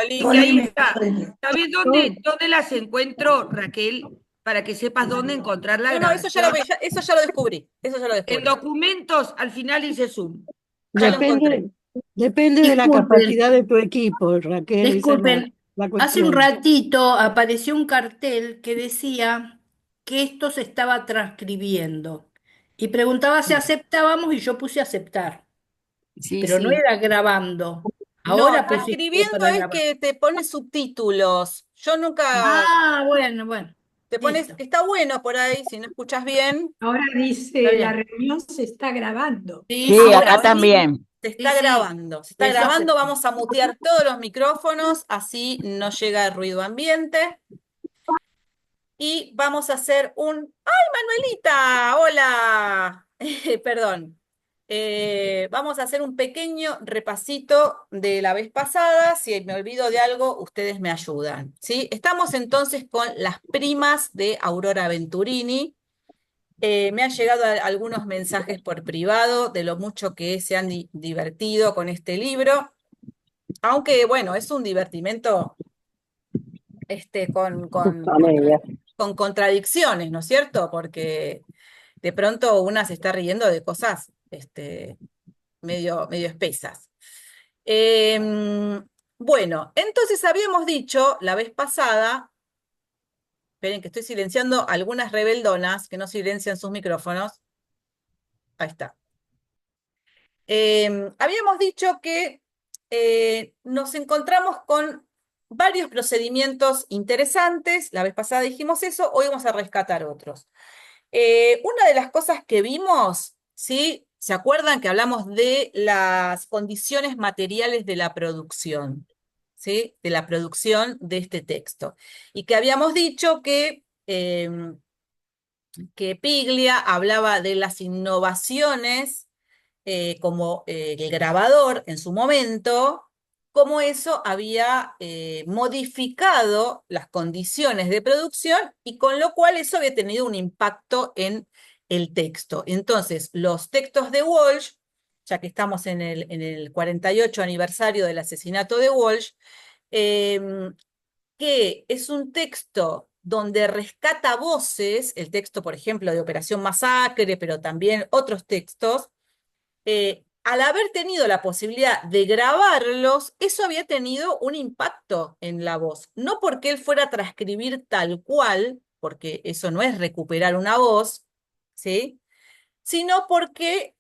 Tolín, que Tolly ahí me está. prende. ¿Sabés dónde las encuentro, Raquel? Para que sepas dónde encontrar la No, no, eso ya lo, grabación. eso ya lo descubrí. Eso ya lo En descubrí. documentos, al final dice Zoom. Ya lo encontré. Depende, depende de la Disculpen, capacidad de tu equipo, Raquel, esa es disculpen. la Hace un cuestión. ratito apareció un cartel que decía que esto se estaba transcribiendo y preguntaba si aceptábamos y yo puse aceptar, Sí, pero no sí. era grabando. No, Ahora pusiste transcribiendo para es grabar. que te pone subtítulos. Yo nunca Ah, bueno, bueno, te pones, listo. está bueno por ahí, si no escuchas bien, Ahora está dice, la bien. reunión se está grabando. Sí, Sí, sí, acá Ahora sí, también. se sí, está sí, grabando. Se está eso grabando, acepté. vamos a mutear todos los micrófonos, así no llega el ruido ambiente. Y vamos a hacer un... ¡Ay, Manuelita! ¡Hola! Perdón. Vamos a hacer un pequeño repasito de la vez pasada. Si me olvido de algo, ustedes me ayudan, ¿sí? Estamos entonces con las primas de Aurora Venturini. Me han llegado algunos mensajes por privado de lo mucho que se han divertido con este libro, aunque bueno, es un divertimento Con ella. con contradicciones, ¿no es cierto? Porque de pronto una se está riendo de cosas medio espesas. Bueno, entonces habíamos dicho la vez pasada, esperen que estoy silenciando algunas rebeldonas que no silencian sus micrófonos. Ahí está. Habíamos dicho que nos encontramos con varios procedimientos interesantes. La vez pasada dijimos eso, hoy vamos a rescatar otros. Una de las cosas que vimos, ¿sí? ¿Se acuerdan que hablamos de las condiciones materiales de la producción? ¿Sí? De la producción de este texto. Y que habíamos dicho que Piglia hablaba de las innovaciones como el grabador en su momento, cómo eso había modificado las condiciones de producción y con lo cual eso había tenido un impacto en el texto. Entonces, los textos de Walsh, ya que estamos en el 48 aniversario del asesinato de Walsh, eh, que es un texto donde rescata voces, el texto, por ejemplo, de Operación Masacre, pero también otros textos, al haber tenido la posibilidad de grabarlos, eso había tenido un impacto en la voz. No porque él fuera a transcribir tal cual, porque eso no es recuperar una voz, ¿sí? Sino porque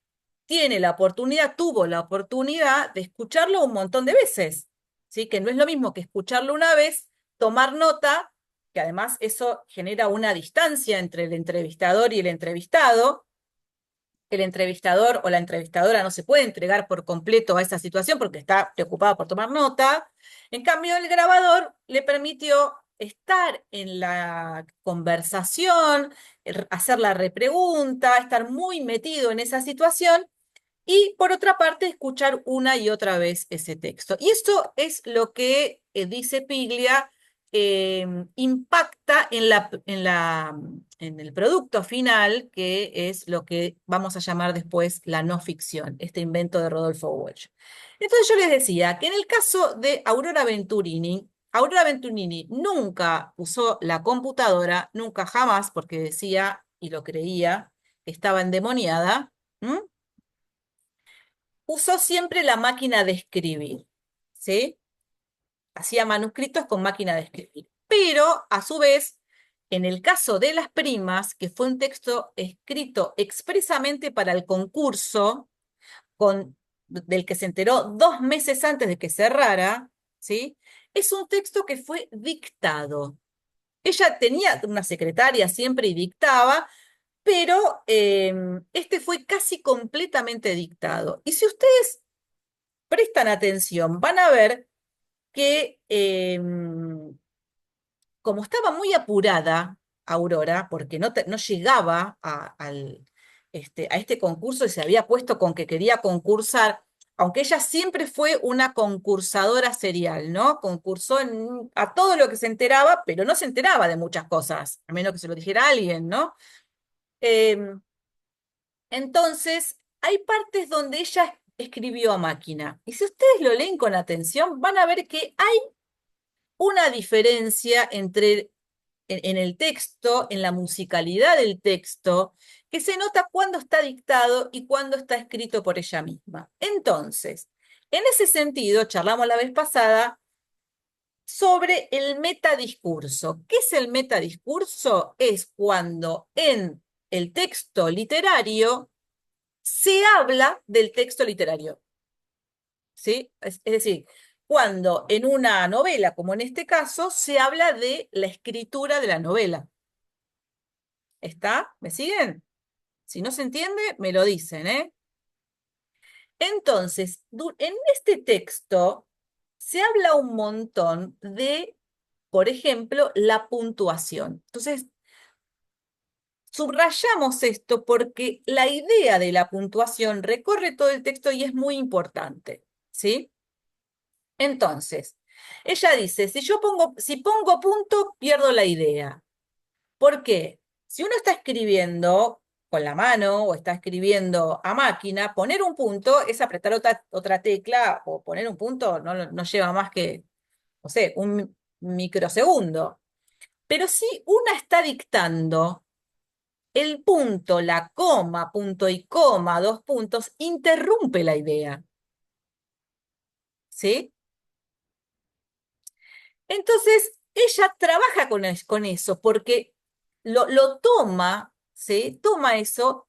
tiene la oportunidad, tuvo la oportunidad de escucharlo un montón de veces, ¿sí? Que no es lo mismo que escucharlo una vez, tomar nota, que además eso genera una distancia entre el entrevistador y el entrevistado. El entrevistador o la entrevistadora no se puede entregar por completo a esa situación porque está preocupado por tomar nota. En cambio, el grabador le permitió estar en la conversación, hacer la repregunta, estar muy metido en esa situación y por otra parte escuchar una y otra vez ese texto. Y esto es lo que dice Piglia, impacta en el producto final, que es lo que vamos a llamar después la no ficción, este invento de Rodolfo Walsh. Entonces yo les decía que en el caso de Aurora Venturini nunca usó la computadora, nunca jamás, porque decía y lo creía, que estaba endemoniada. ¿M? Usó siempre la máquina de escribir, ¿sí? Hacía manuscritos con máquina de escribir. Pero, a su vez, en el caso de Las Primas, que fue un texto escrito expresamente para el concurso, del que se enteró 2 meses antes de que cerrara, ¿sí? Es un texto que fue dictado. Ella tenía una secretaria siempre y dictaba, pero este fue casi completamente dictado. Y si ustedes prestan atención, van a ver que como estaba muy apurada Aurora, porque no llegaba a este concurso y se había puesto con que quería concursar, aunque ella siempre fue una concursadora serial, ¿no? Concursó a todo lo que se enteraba, pero no se enteraba de muchas cosas, a menos que se lo dijera alguien, ¿no? Em, entonces, hay partes donde ella escribió a máquina. Y si ustedes lo leen con atención, van a ver que hay una diferencia en el texto, en la musicalidad del texto, que se nota cuando está dictado y cuando está escrito por ella misma. Entonces, en ese sentido, charlamos la vez pasada sobre el metadiscurso. ¿Qué es el metadiscurso? Es cuando en el texto literario se habla del texto literario. ¿Sí? Es decir, cuando en una novela, como en este caso, se habla de la escritura de la novela. ¿Está? ¿Me siguen? Si no se entiende, me lo dicen, ¿eh? Entonces, en este texto se habla un montón de, por ejemplo, la puntuación. Entonces, subrayamos esto porque la idea de la puntuación recorre todo el texto y es muy importante, ¿sí? Entonces, ella dice, si pongo punto, pierdo la idea. ¿Por qué? Si uno está escribiendo con la mano o está escribiendo a máquina, poner un punto es apretar otra tecla o poner un punto no lleva más que, no sé, un microsegundo. Pero si una está dictando, el punto, la coma, punto y coma, dos puntos, interrumpe la idea. ¿Sí? Entonces, ella trabaja con eso, porque lo toma, ¿sí? Toma eso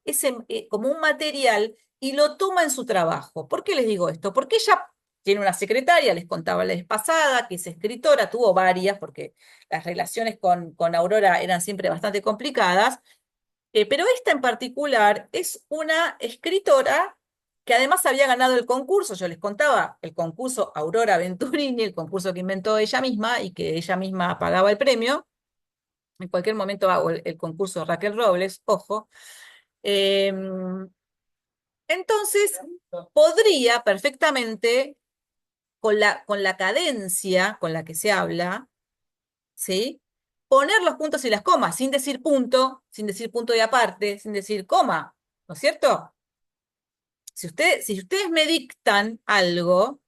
como un material y lo toma en su trabajo. ¿Por qué les digo esto? Porque ella tiene una secretaria, les contaba la vez pasada, que es escritora, tuvo varias, porque las relaciones con Aurora eran siempre bastante complicadas, pero esta en particular es una escritora que además había ganado el concurso, yo les contaba, el concurso Aurora Venturini, el concurso que inventó ella misma y que ella misma pagaba el premio. En cualquier momento hago el concurso Raquel Robles, ojo. Entonces, podría perfectamente, con la cadencia con la que se habla, ¿sí? Poner los puntos y las comas, sin decir punto y aparte, sin decir coma, ¿no es cierto? Si ustedes me dictan algo,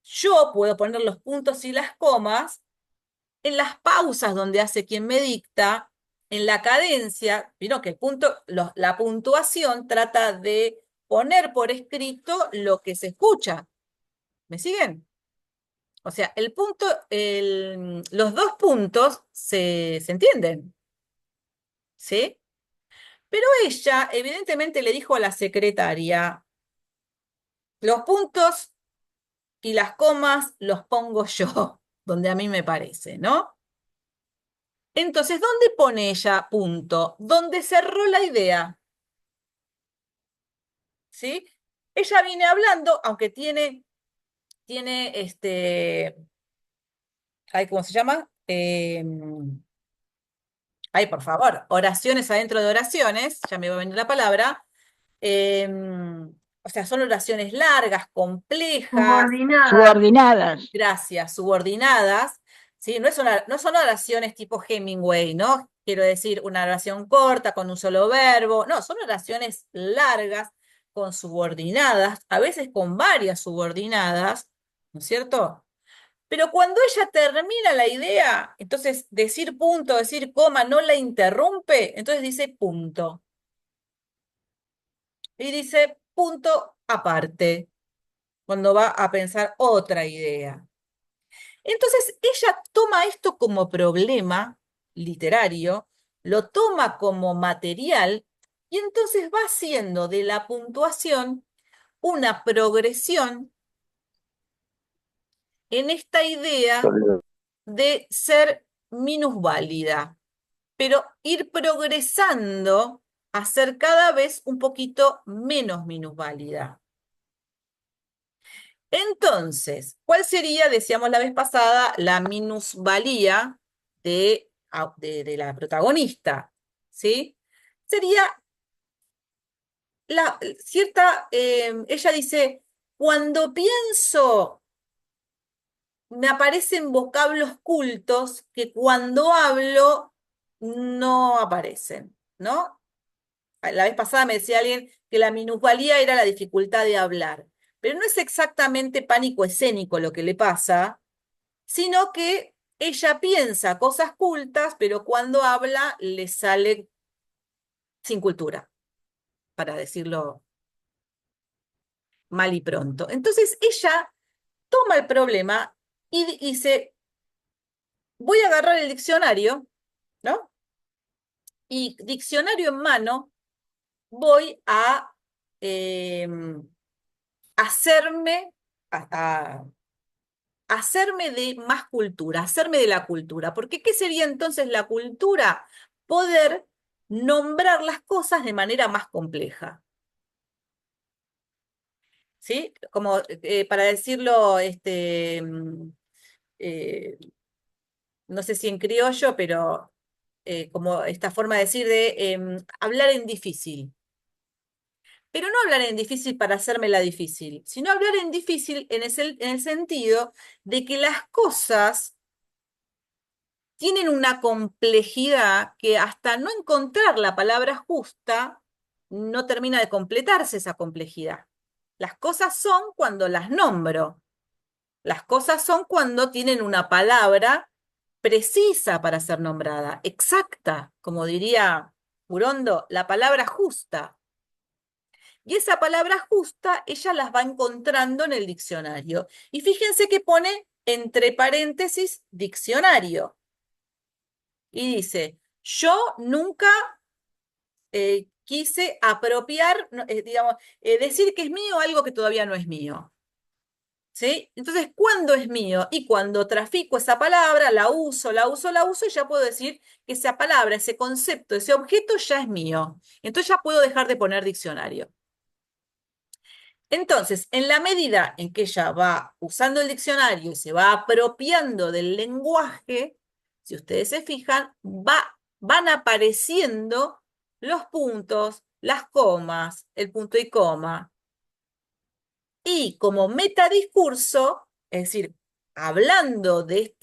yo puedo poner los puntos y las comas en las pausas donde hace quien me dicta, en la cadencia, vieron que la puntuación trata de poner por escrito lo que se escucha. ¿Me siguen? O sea, los dos puntos se entienden, ¿sí? Pero ella evidentemente le dijo a la secretaria, los puntos y las comas los pongo yo, donde a mí me parece, ¿no? Entonces, ¿dónde pone ella punto? Donde cerró la idea, ¿sí? Ella viene hablando, aunque tiene ay, ¿cómo se llama? Ay, por favor, oraciones adentro de oraciones, ya me va a venir la palabra. O sea, son oraciones largas, complejas, Subordinadas. gracias, subordinadas, ¿sí? No son oraciones tipo Hemingway, ¿no? Quiero decir, una oración corta con un solo verbo, no, son oraciones largas con subordinadas, a veces con varias subordinadas, ¿no es cierto? Pero cuando ella termina la idea, entonces decir punto, decir coma, no la interrumpe, entonces dice punto. Y dice punto aparte, cuando va a pensar otra idea. Entonces ella toma esto como problema literario, lo toma como material y entonces va haciendo de la puntuación una progresión en esta idea de ser minusválida, pero ir progresando a ser cada vez un poquito menos minusválida. Entonces, ¿cuál sería, decíamos la vez pasada, la minusvalía de la protagonista? ¿Sí? Sería ella dice, cuando pienso, me aparecen vocablos cultos que cuando hablo no aparecen, ¿no? La vez pasada me decía alguien que la minusvalía era la dificultad de hablar, pero no es exactamente pánico escénico lo que le pasa, sino que ella piensa cosas cultas, pero cuando habla le sale sin cultura, para decirlo mal y pronto. Entonces ella toma el problema y dice, voy a agarrar el diccionario, ¿no? Y diccionario en mano, voy a hacerme, a hacerme de más cultura, hacerme de la cultura. Porque ¿qué sería entonces la cultura? Poder nombrar las cosas de manera más compleja. ¿Sí? Como para decirlo, eh, no sé si en criollo, pero como esta forma de decir de hablar en difícil. Pero no hablar en difícil para hacérmela difícil, sino hablar en difícil en el sentido de que las cosas tienen una complejidad que hasta no encontrar la palabra justa, no termina de completarse esa complejidad. Las cosas son cuando las nombro. Las cosas son cuando tienen una palabra precisa para ser nombrada, exacta, como diría Urondo, la palabra justa. Y esa palabra justa ella las va encontrando en el diccionario. Y fíjense que pone entre paréntesis diccionario. Y dice, yo nunca quise apropiar, digamos, decir que es mío algo que todavía no es mío. ¿Sí? Entonces, ¿cuándo es mío? Y cuando trafico esa palabra, la uso, y ya puedo decir que esa palabra, ese concepto, ese objeto ya es mío. Entonces ya puedo dejar de poner diccionario. Entonces, en la medida en que ella va usando el diccionario y se va apropiando del lenguaje, si ustedes se fijan, van apareciendo los puntos, las comas, el punto y coma. Y como metadiscurso, es decir, hablando de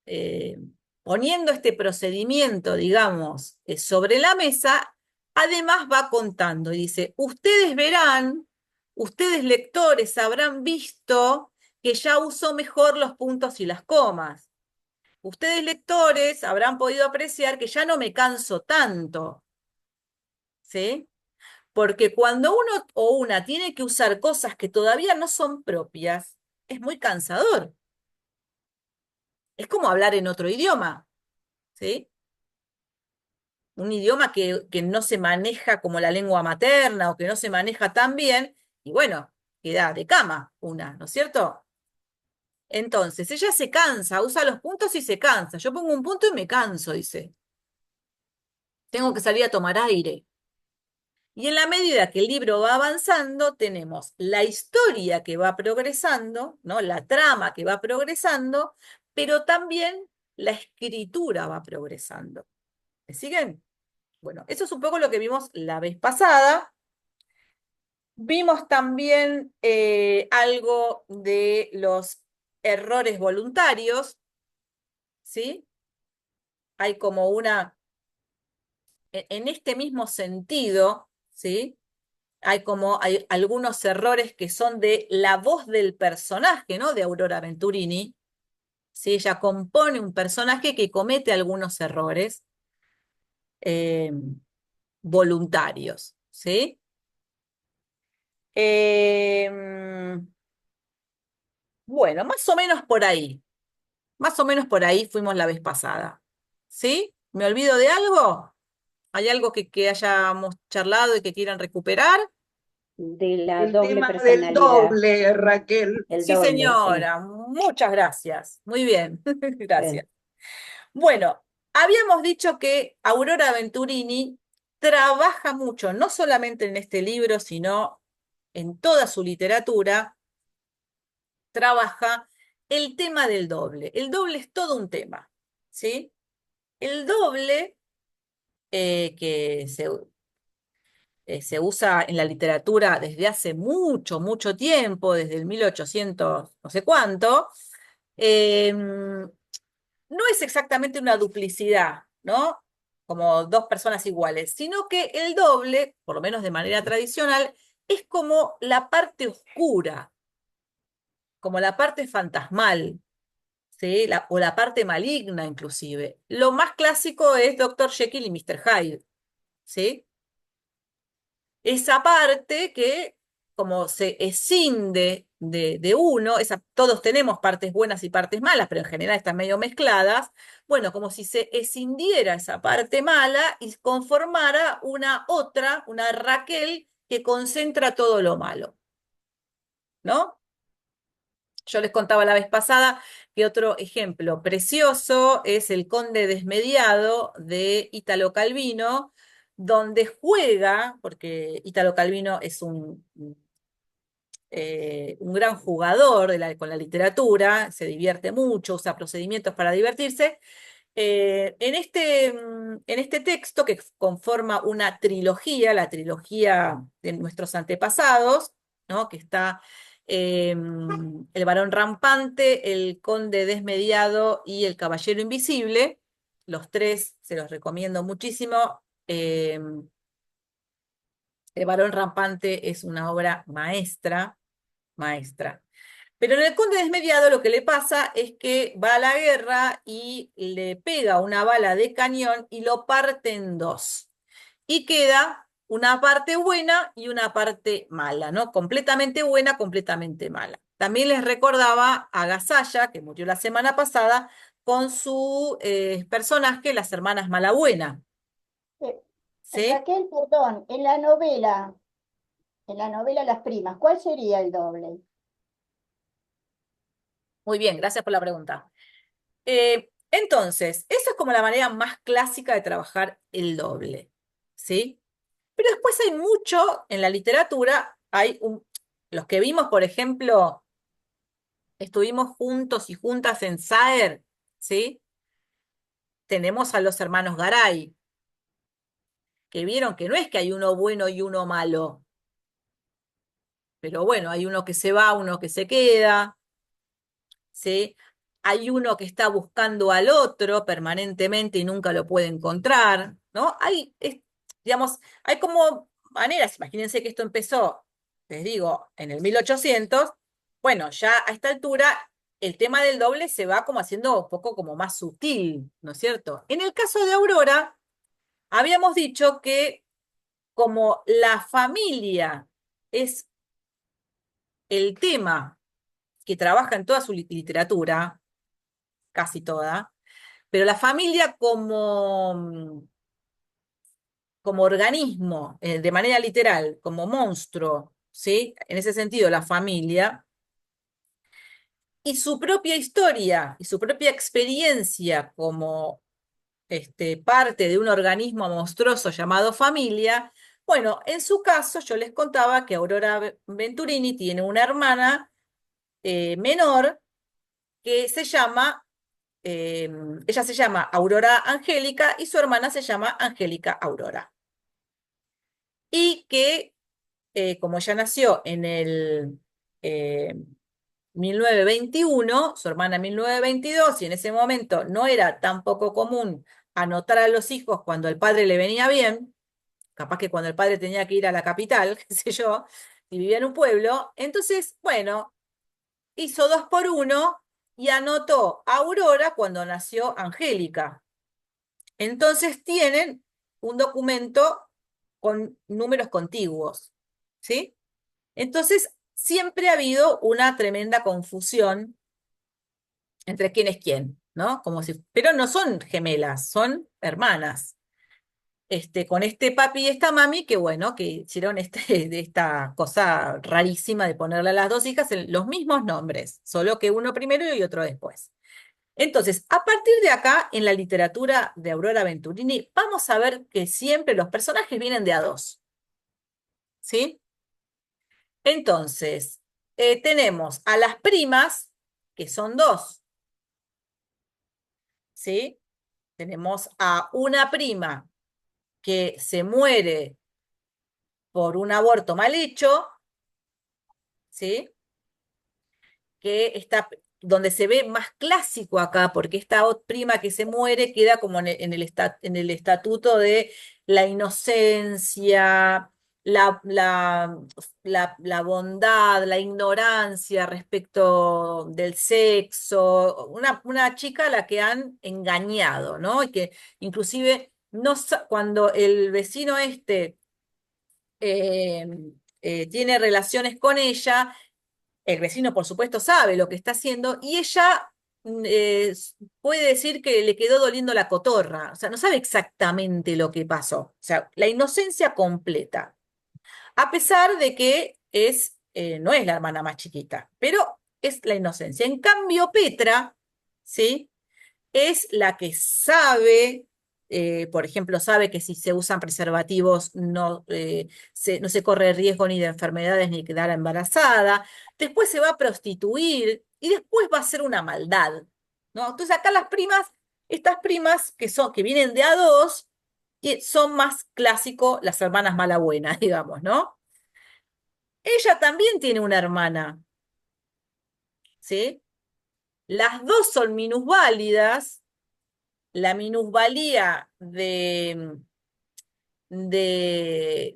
eh, poniendo este procedimiento, digamos, sobre la mesa, además va contando y dice, ustedes verán, ustedes lectores habrán visto que ya usó mejor los puntos y las comas. Ustedes lectores habrán podido apreciar que ya no me canso tanto, ¿sí? Porque cuando uno o una tiene que usar cosas que todavía no son propias, es muy cansador. Es como hablar en otro idioma, ¿sí? Un idioma que no se maneja como la lengua materna o que no se maneja tan bien, y bueno, queda de cama una, ¿no es cierto? Entonces, ella se cansa, usa los puntos y se cansa. Yo pongo un punto y me canso, dice. Tengo que salir a tomar aire. Y en la medida que el libro va avanzando, tenemos la historia que va progresando, ¿no? La trama que va progresando, pero también la escritura va progresando. ¿Me siguen? Bueno, eso es un poco lo que vimos la vez pasada. Vimos también algo de los errores voluntarios, ¿sí? Hay como en este mismo sentido, ¿sí? Hay algunos errores que son de la voz del personaje, ¿no? De Aurora Venturini. ¿Sí? Ella compone un personaje que comete algunos errores eh, voluntarios, ¿sí? Bueno, más o menos por ahí. Más o menos por ahí fuimos la vez pasada. ¿Sí? ¿Me olvido de algo? ¿Hay algo que hayamos charlado y que quieran recuperar? De la El doble tema del personalidad. doble, Raquel. El Sí, doble, sí. señora. Muchas gracias. Muy bien. Gracias. Bien. Bueno, habíamos dicho que Aurora Venturini trabaja mucho, no solamente en este libro, sino en toda su literatura, trabaja el tema del doble. El doble es todo un tema, ¿sí? El doble que se usa en la literatura desde hace mucho, mucho tiempo, desde el 1800, no sé cuánto, no es exactamente una duplicidad, ¿no? Como dos personas iguales, sino que el doble, por lo menos de manera tradicional, es como la parte oscura, como la parte fantasmal, ¿sí? O la parte maligna inclusive. Lo más clásico es Dr. Jekyll y Mr. Hyde, ¿sí? Esa parte que como se escinde de uno, todos tenemos partes buenas y partes malas, pero en general están medio mezcladas, bueno, como si se escindiera esa parte mala y conformara una otra, una Raquel que concentra todo lo malo, ¿no? Yo les contaba la vez pasada que otro ejemplo precioso es El Conde Desmediado de Italo Calvino, donde juega, porque Italo Calvino es un gran jugador con la literatura, se divierte mucho, usa procedimientos para divertirse. En este texto que conforma una trilogía, la trilogía de nuestros antepasados, ¿no? Que está el varón rampante, el conde desmediado y el caballero invisible. Los tres se los recomiendo muchísimo. El varón rampante es una obra maestra, maestra. Pero en el conde desmediado lo que le pasa es que va a la guerra y le pega una bala de cañón y lo parte en dos. Y queda una parte buena y una parte mala, ¿no? Completamente buena, completamente mala. También les recordaba a Gasalla, que murió la semana pasada, con su personaje, las hermanas Malabuena, Eh, ¿sí? Raquel, perdón, en la novela Las Primas, ¿cuál sería el doble? Muy bien, gracias por la pregunta. Entonces, esa es como la manera más clásica de trabajar el doble, ¿sí? Pero después hay mucho en la literatura, los que vimos, por ejemplo, estuvimos juntos y juntas en Saer, ¿sí? Tenemos a los hermanos Garay, que vieron que no es que hay uno bueno y uno malo, pero bueno, hay uno que se va, uno que se queda, ¿sí? Hay uno que está buscando al otro permanentemente y nunca lo puede encontrar, ¿no? Digamos, hay como maneras, imagínense que esto empezó, les digo, en el 1800, bueno, ya a esta altura el tema del doble se va como haciendo un poco como más sutil, ¿no es cierto? En el caso de Aurora, habíamos dicho que como la familia es el tema que trabaja en toda su literatura, casi toda, pero la familia como organismo, de manera literal, como monstruo, ¿sí? En ese sentido, la familia, y su propia historia y su propia experiencia como parte de un organismo monstruoso llamado familia, bueno, en su caso yo les contaba que Aurora Venturini tiene una hermana menor que ella se llama Aurora Angélica y su hermana se llama Angélica Aurora. Y que, como ella nació en el 1921, su hermana en 1922, y en ese momento no era tan poco común anotar a los hijos cuando el padre le venía bien, capaz que cuando el padre tenía que ir a la capital, qué sé yo, y vivía en un pueblo, entonces, bueno, hizo 2 por 1 y anotó a Aurora cuando nació Angélica. Entonces tienen un documento con números contiguos, ¿sí? Entonces siempre ha habido una tremenda confusión entre quién es quién, ¿no? Pero no son gemelas, son hermanas. Con este papi y esta mami, que bueno, que hicieron de esta cosa rarísima de ponerle a las dos hijas los mismos nombres, solo que uno primero y otro después. Entonces, a partir de acá, en la literatura de Aurora Venturini, vamos a ver que siempre los personajes vienen de a dos, ¿sí? Entonces, tenemos a las primas, que son dos, ¿sí? Tenemos a una prima que se muere por un aborto mal hecho, ¿sí? Que está donde se ve más clásico acá, porque esta prima que se muere queda como en el estatuto de la inocencia, la, la, la bondad, la ignorancia respecto del sexo, una chica a la que han engañado, ¿no? Y que inclusive no, cuando el vecino eh, tiene relaciones con ella, el vecino por supuesto sabe lo que está haciendo y ella puede decir que le quedó doliendo la cotorra, o sea, no sabe exactamente lo que pasó, o sea, la inocencia completa a pesar de que no es la hermana más chiquita, pero es la inocencia. En cambio, Petra, ¿sí? Es la que sabe, por ejemplo, sabe que si se usan preservativos no se corre riesgo ni de enfermedades ni de quedar embarazada. Después se va a prostituir y después va a hacer una maldad, ¿no? Entonces acá estas primas que vienen de a dos, que son más clásico las hermanas mala buena, digamos, ¿no? Ella también tiene una hermana, ¿sí? Las dos son minusválidas. La minusvalía de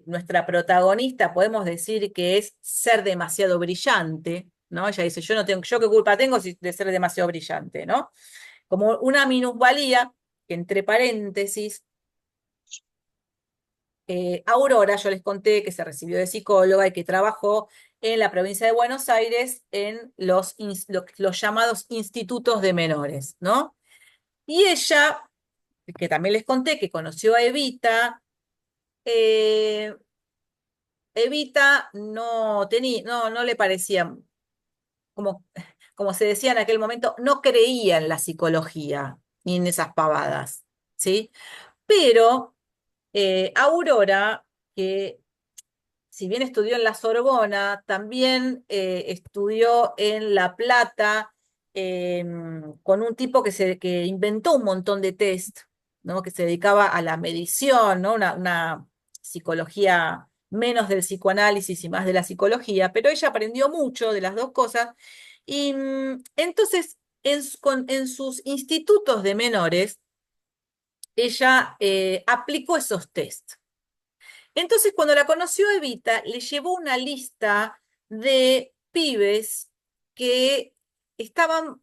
nuestra protagonista podemos decir que es ser demasiado brillante, ¿no? Ella dice, yo qué culpa tengo de ser demasiado brillante, ¿no? Como una minusvalía, que entre paréntesis, Aurora, yo les conté que se recibió de psicóloga y que trabajó en la provincia de Buenos Aires en los llamados institutos de menores, ¿no? Y ella, que también les conté que conoció a Evita, eh, Evita no le parecía, como, como se decía en aquel momento, no creía en la psicología ni en esas pavadas, ¿sí? Pero Aurora, que si bien estudió en la Sorbona, también estudió en La Plata con un tipo que inventó un montón de test, ¿no? Que se dedicaba a la medición, ¿no? Una psicología menos del psicoanálisis y más de la psicología, pero ella aprendió mucho de las dos cosas. Y entonces, en sus institutos de menores, ella aplicó esos test. Entonces, cuando la conoció Evita, le llevó una lista de pibes que estaban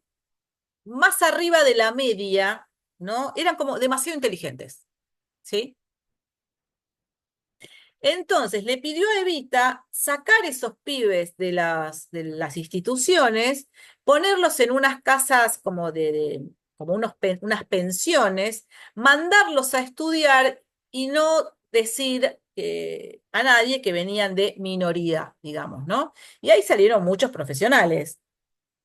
más arriba de la media, ¿no? Eran como demasiado inteligentes, ¿sí? Entonces, le pidió a Evita sacar esos pibes de las instituciones, ponerlos en unas casas como unas pensiones, mandarlos a estudiar y no decir a nadie que venían de minoría, digamos, ¿no? Y ahí salieron muchos profesionales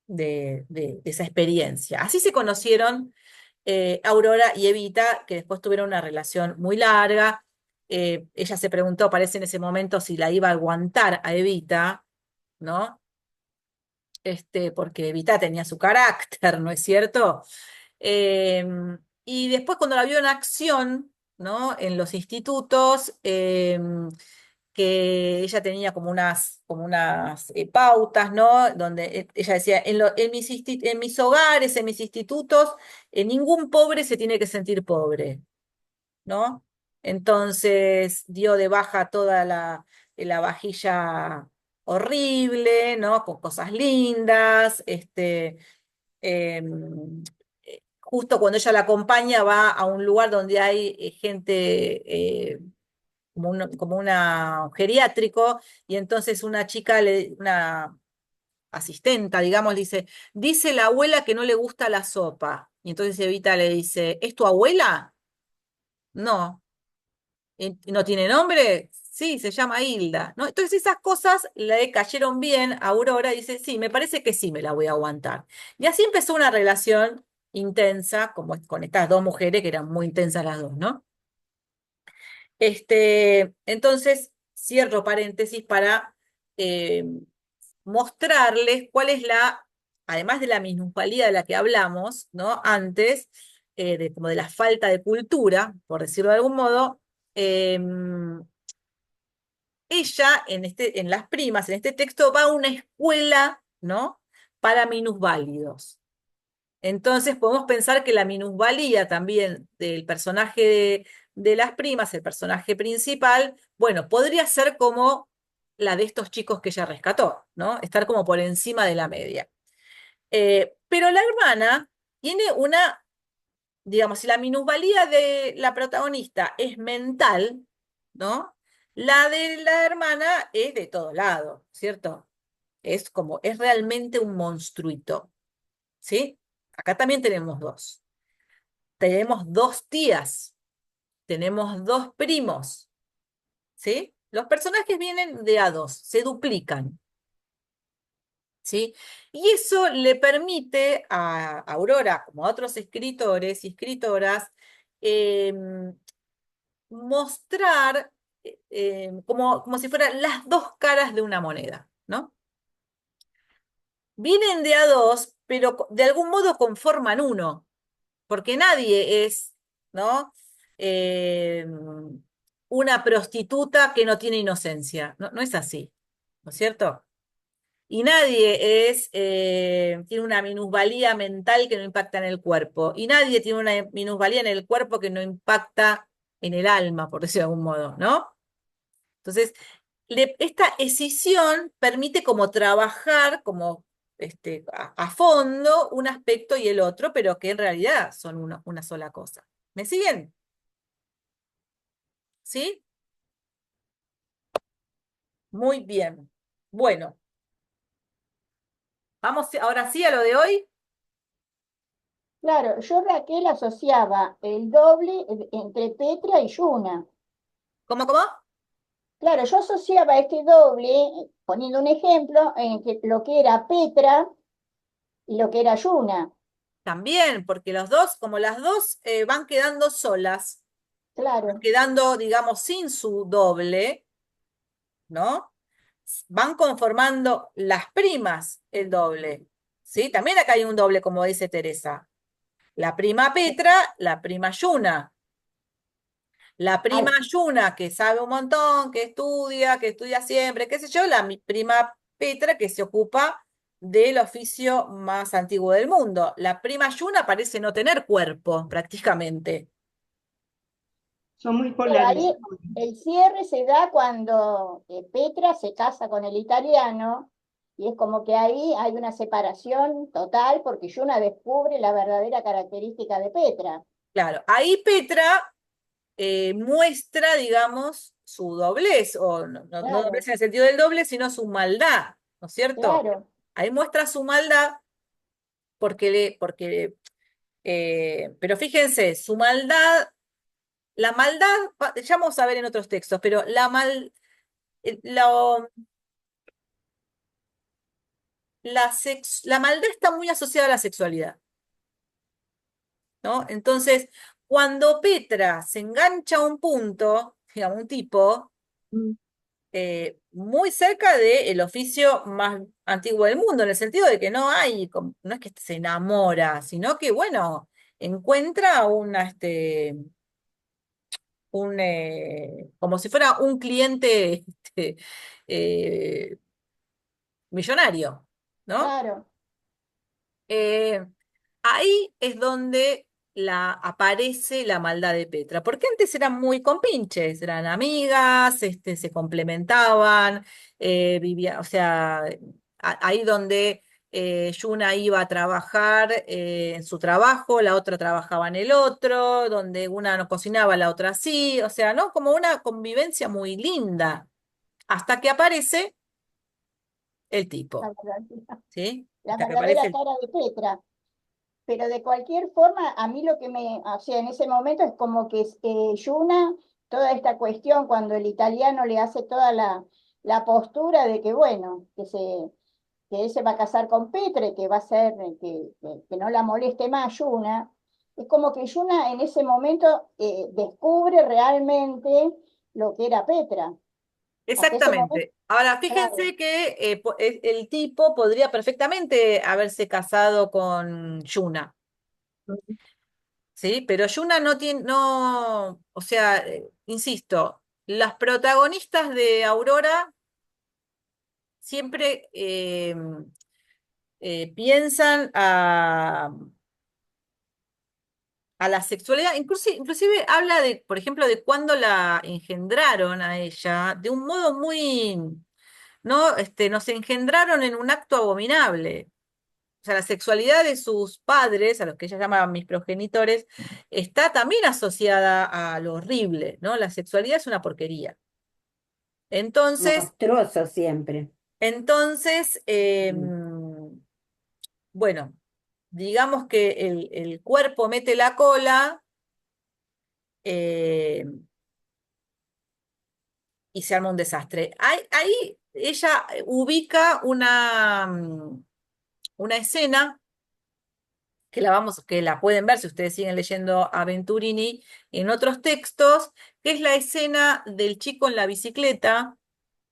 de esa experiencia. Así se conocieron Aurora y Evita, que después tuvieron una relación muy larga. Ella se preguntó, parece en ese momento, si la iba a aguantar a Evita, ¿no? Porque Evita tenía su carácter, ¿no es cierto? Y después cuando la vio en acción, ¿no? En los institutos, que ella tenía como unas pautas, ¿no? Donde ella decía, en mis hogares, en mis institutos, ningún pobre se tiene que sentir pobre, ¿no? Entonces dio de baja toda la vajilla horrible, ¿no? Con cosas lindas, justo cuando ella la acompaña va a un lugar donde hay gente como una geriátrico, y entonces una chica, una asistenta, digamos, le dice la abuela que no le gusta la sopa. Y entonces Evita le dice, ¿es tu abuela? No. ¿No tiene nombre? Sí, se llama Hilda, ¿no? Entonces esas cosas le cayeron bien a Aurora y dice, sí, me parece que sí me la voy a aguantar. Y así empezó una relación intensa, como con estas dos mujeres que eran muy intensas las dos, ¿no? Entonces, cierro paréntesis para eh, mostrarles cuál es además de la minusvalía de la que hablamos, ¿no? Antes, como de la falta de cultura, por decirlo de algún modo, ella en Las Primas, en este texto, va a una escuela, ¿no? Para minusválidos. Entonces podemos pensar que la minusvalía también del personaje de las primas, el personaje principal, bueno, podría ser como la de estos chicos que ella rescató, ¿no? Estar como por encima de la media. Pero la hermana tiene una, digamos, si la minusvalía de la protagonista es mental, ¿no? La de la hermana es de todo lado, ¿cierto? Es como, es realmente un monstruito, ¿sí? Acá también tenemos dos. Tenemos dos tías, tenemos dos primos, ¿sí? Los personajes vienen de a dos, se duplican, ¿sí? Y eso le permite a Aurora, como a otros escritores y escritoras, mostrar como si fueran las dos caras de una moneda, ¿no? Vienen de a dos, pero de algún modo conforman uno, porque nadie es, ¿no? Una prostituta que no tiene inocencia. No, no es así, ¿no es cierto? Y nadie tiene una minusvalía mental que no impacta en el cuerpo. Y nadie tiene una minusvalía en el cuerpo que no impacta en el alma, por decirlo de algún modo, ¿no? Entonces, esta escisión permite como trabajar como a fondo un aspecto y el otro, pero que en realidad son una sola cosa. ¿Me siguen? ¿Sí? Muy bien. Bueno, vamos ahora sí a lo de hoy. Claro, yo Raquel asociaba el doble entre Petra y Yuna. ¿Cómo? Claro, yo asociaba este doble, poniendo un ejemplo, en que lo que era Petra y lo que era Yuna. También, porque los dos, como las dos van quedando solas, van Claro, quedando, digamos, sin su doble, ¿no? Van conformando las primas el doble, ¿sí? También acá hay un doble, como dice Teresa. La prima Petra, la prima Yuna. La prima al- Yuna, que sabe un montón, que estudia siempre, qué sé yo, la prima Petra, que se ocupa del oficio más antiguo del mundo. La prima Yuna parece no tener cuerpo, prácticamente. Son muy claro, ahí polarizados. el cierre se da cuando Petra se casa con el italiano y es como que ahí hay una separación total porque Yuna descubre la verdadera característica de Petra. Claro, ahí Petra muestra, digamos, su doblez, o no Claro, doblez en el sentido del doble, sino su maldad, ¿no es cierto? claro. Ahí muestra su maldad pero fíjense, su maldad, la maldad, ya vamos a ver en otros textos, pero eh, lo- la maldad está muy asociada a la sexualidad, ¿no? Entonces, cuando Petra se engancha a un punto, digamos, un tipo, muy cerca del oficio más antiguo del mundo, en el sentido de que no hay, no es que se enamora, sino que, bueno, encuentra como si fuera un cliente eh, millonario, ¿no? Claro, Eh, Ahí es donde aparece la maldad de Petra, porque antes eran muy compinches, eran amigas, se complementaban, vivían, o sea, ahí donde Yuna iba a trabajar en su trabajo, la otra trabajaba en el otro, donde una no cocinaba, la otra sí, o sea, ¿no? Como una convivencia muy linda, hasta que aparece el la tipo, verdadera, ¿sí? la Hasta que verdadera aparece el... cara de Petra. Pero de cualquier forma, a mí lo que o sea, en ese momento es como que Yuna, toda esta cuestión, cuando el italiano le hace toda la postura de que, bueno, que él se va a casar con Petra y que va a ser, que no la moleste más Yuna, es como que Yuna en ese momento descubre realmente lo que era Petra. Hasta ese momento, Exactamente. Ahora, claro, fíjense que el tipo podría perfectamente haberse casado con Yuna, ¿sí? Pero Yuna no tiene, no, o sea, insisto, las protagonistas de Aurora siempre piensan a la sexualidad, inclusive habla de, por ejemplo, de cuando la engendraron a ella, de un modo muy, ¿no? Nos engendraron en un acto abominable. O sea, la sexualidad de sus padres, a los que ella llamaba mis progenitores, está también asociada a lo horrible, ¿no? La sexualidad es una porquería. Entonces, Monstruoso siempre. entonces, bueno, digamos que el cuerpo mete la cola eh, y se arma un desastre. Ahí ella ubica una escena que la pueden ver si ustedes siguen leyendo a Venturini en otros textos, que es la escena del chico en la bicicleta,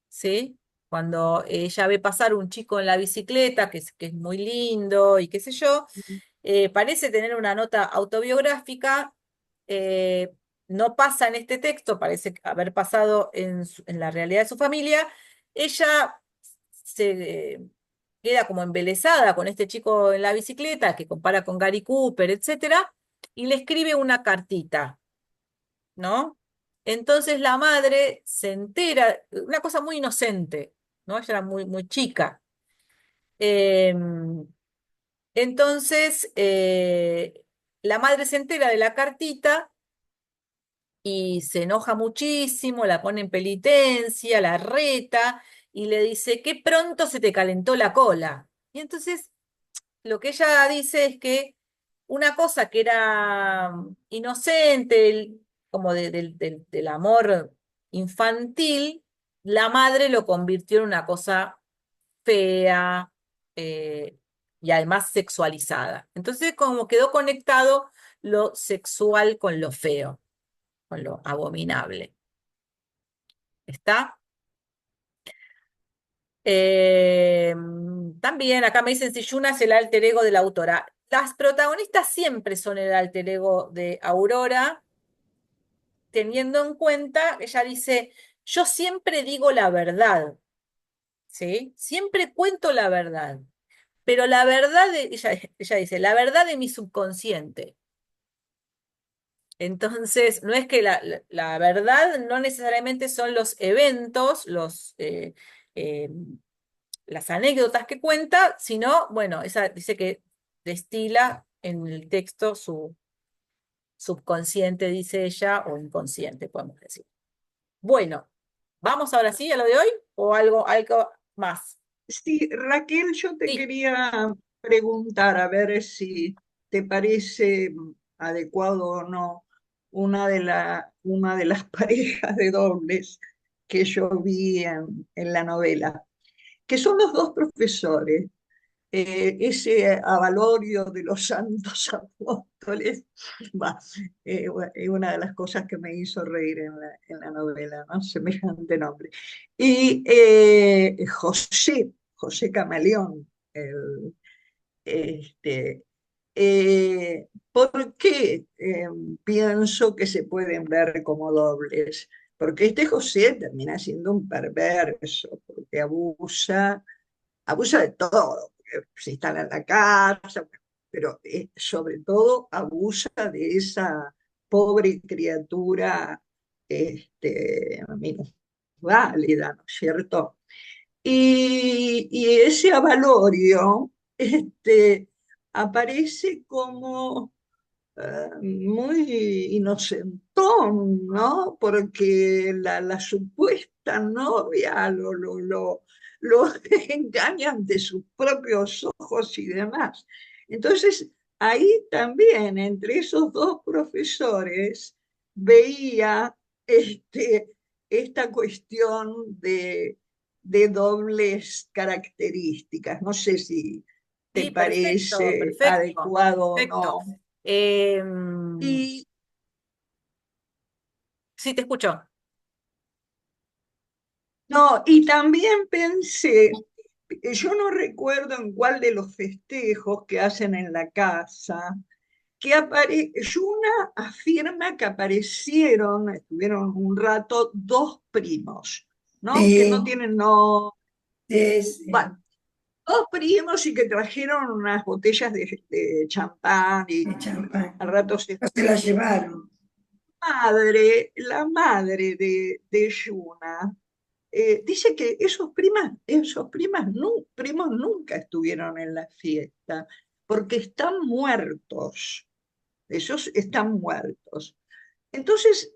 ¿sí? Cuando ella ve pasar un chico en la bicicleta, que es muy lindo y qué sé yo, parece tener una nota autobiográfica, eh, no pasa en este texto, parece haber pasado en la realidad de su familia. Ella se queda como embelesada con este chico en la bicicleta, que compara con Gary Cooper, etcétera, y le escribe una cartita, ¿no? Entonces la madre se entera, una cosa muy inocente, ¿no? Ella era muy, muy chica. Em, entonces, la madre se entera de la cartita y se enoja muchísimo, la pone en penitencia, la reta y le dice, qué pronto se te calentó la cola. Y entonces lo que ella dice es que una cosa que era inocente, como del amor infantil, la madre lo convirtió en una cosa fea eh, y además sexualizada. Entonces como quedó conectado lo sexual con lo feo, con lo abominable. ¿Está? Eh, También acá me dicen si Yuna es el alter ego de la autora. Las protagonistas siempre son el alter ego de Aurora, teniendo en cuenta, ella dice, yo siempre digo la verdad, ¿sí? Siempre cuento la verdad, pero la verdad, ella dice, la verdad de mi subconsciente. Entonces, no es que la verdad no necesariamente son los eventos, eh, las anécdotas que cuenta, sino, bueno, esa dice que destila en el texto su subconsciente, dice ella, o inconsciente, podemos decir. Bueno, ¿vamos ahora sí a lo de hoy o algo más? Sí, Raquel, yo te Sí, quería preguntar a ver si te parece adecuado o no una de las parejas de dobles que yo vi en la novela, que son los dos profesores, ese avalorio de los santos apóstoles, va, es una de las cosas que me hizo reír en la novela, ¿no? Semejante nombre. Y José Camaleón, este, ¿por qué pienso que se pueden ver como dobles? Porque este José termina siendo un perverso, porque abusa de todo, porque se instala en la casa, pero sobre todo abusa de esa pobre criatura minusválida, ¿no es cierto? Y ese avalorio aparece como muy inocentón, ¿no? Porque la supuesta novia lo engaña ante sus propios ojos y demás. Entonces, ahí también, entre esos dos profesores, veía esta cuestión de dobles características. No sé si te sí, perfecto, parece perfecto, adecuado o perfecto. no. Y Sí, te escucho. no, y también pensé, yo no recuerdo en cuál de los festejos que hacen en la casa, Yuna afirma que estuvieron un rato dos primos, ¿no? Que no Sí, tienen no, sí, sí. bueno, dos primos y que trajeron unas botellas de champán y de champán. al rato se... No se la llevaron. La madre de Yuna, dice que esos primos nunca estuvieron en la fiesta, porque están muertos, esos están muertos. Entonces,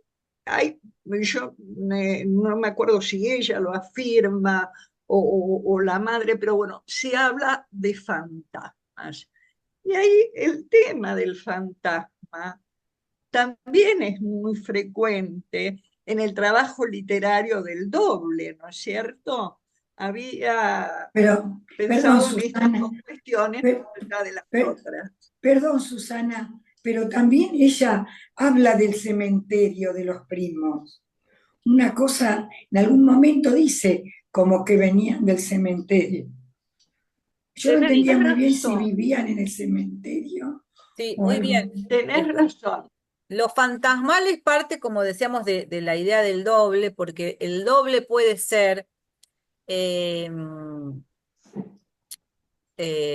no me acuerdo si ella lo afirma o la madre, pero bueno, se habla de fantasmas. Y ahí el tema del fantasma también es muy frecuente en el trabajo literario del doble, ¿no es cierto? Había Pero, perdón, pensado en estas Susana, dos cuestiones per- acerca de las per- otras. perdón, Susana, pero también ella habla del cementerio de los primos. Una cosa, en algún momento dice como que venían del cementerio. Yo no entendía muy bien si razón, vivían en el cementerio Sí, o muy algo. bien. tenés razón. Lo fantasmal es parte, como decíamos, de la idea del doble, porque el doble puede ser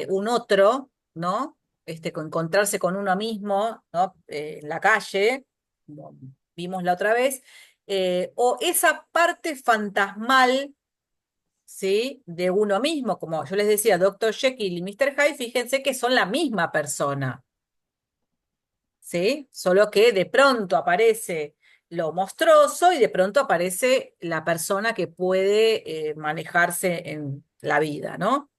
un otro, ¿no? Encontrarse con uno mismo, ¿no? En la calle, como vimos la otra vez, o esa parte fantasmal, ¿sí? De uno mismo, como yo les decía, Dr. Jekyll y Mr. Hyde, fíjense que son la misma persona, ¿sí? Solo que de pronto aparece lo monstruoso y de pronto aparece la persona que puede manejarse en la vida, ¿no?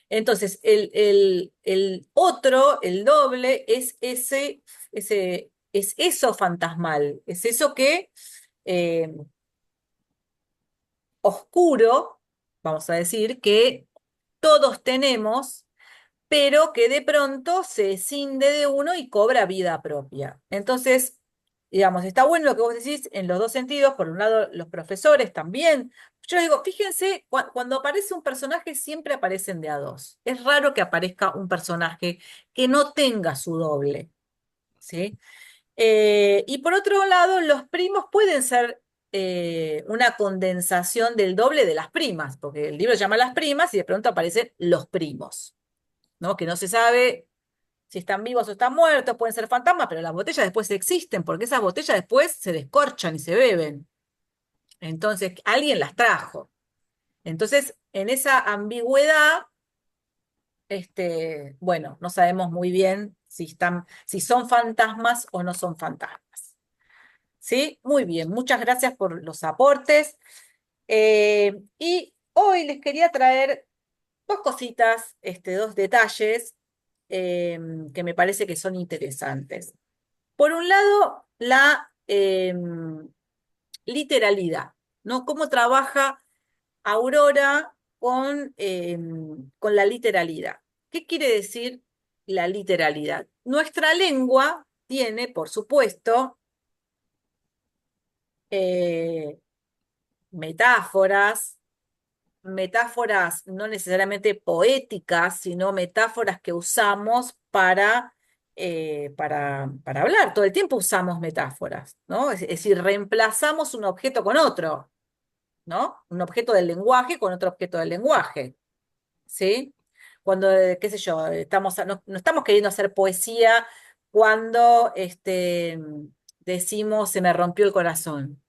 Entonces, el otro, el doble, es eso fantasmal, es eso que eh, oscuro, vamos a decir, que todos tenemos, pero que de pronto se escinde de uno y cobra vida propia. Entonces, digamos, está bueno lo que vos decís en los dos sentidos. Por un lado, los profesores también. Yo digo, fíjense, cuando aparece un personaje siempre aparecen de a dos. Es raro que aparezca un personaje que no tenga su doble, ¿sí? Y por otro lado, los primos pueden ser una condensación del doble de las primas, porque el libro se llama Las Primas y de pronto aparecen los primos, ¿no? Que no se sabe si están vivos o están muertos, pueden ser fantasmas, pero las botellas después existen, porque esas botellas después se descorchan y se beben. Entonces, alguien las trajo. Entonces, en esa ambigüedad, bueno, no sabemos muy bien si son fantasmas o no son fantasmas. ¿Sí? Muy bien, muchas gracias por los aportes. Y hoy les quería traer dos cositas, dos detalles que me parece que son interesantes. Por un lado, la literalidad, ¿no? Cómo trabaja Aurora con la literalidad. ¿Qué quiere decir la literalidad? Nuestra lengua tiene, por supuesto, eh, metáforas, metáforas no necesariamente poéticas, sino metáforas que usamos para hablar. Todo el tiempo usamos metáforas, ¿no? Es decir, reemplazamos un objeto con otro, ¿no? Un objeto del lenguaje con otro objeto del lenguaje, ¿sí? Cuando, qué sé yo, no estamos queriendo hacer poesía cuando decimos se me rompió el corazón,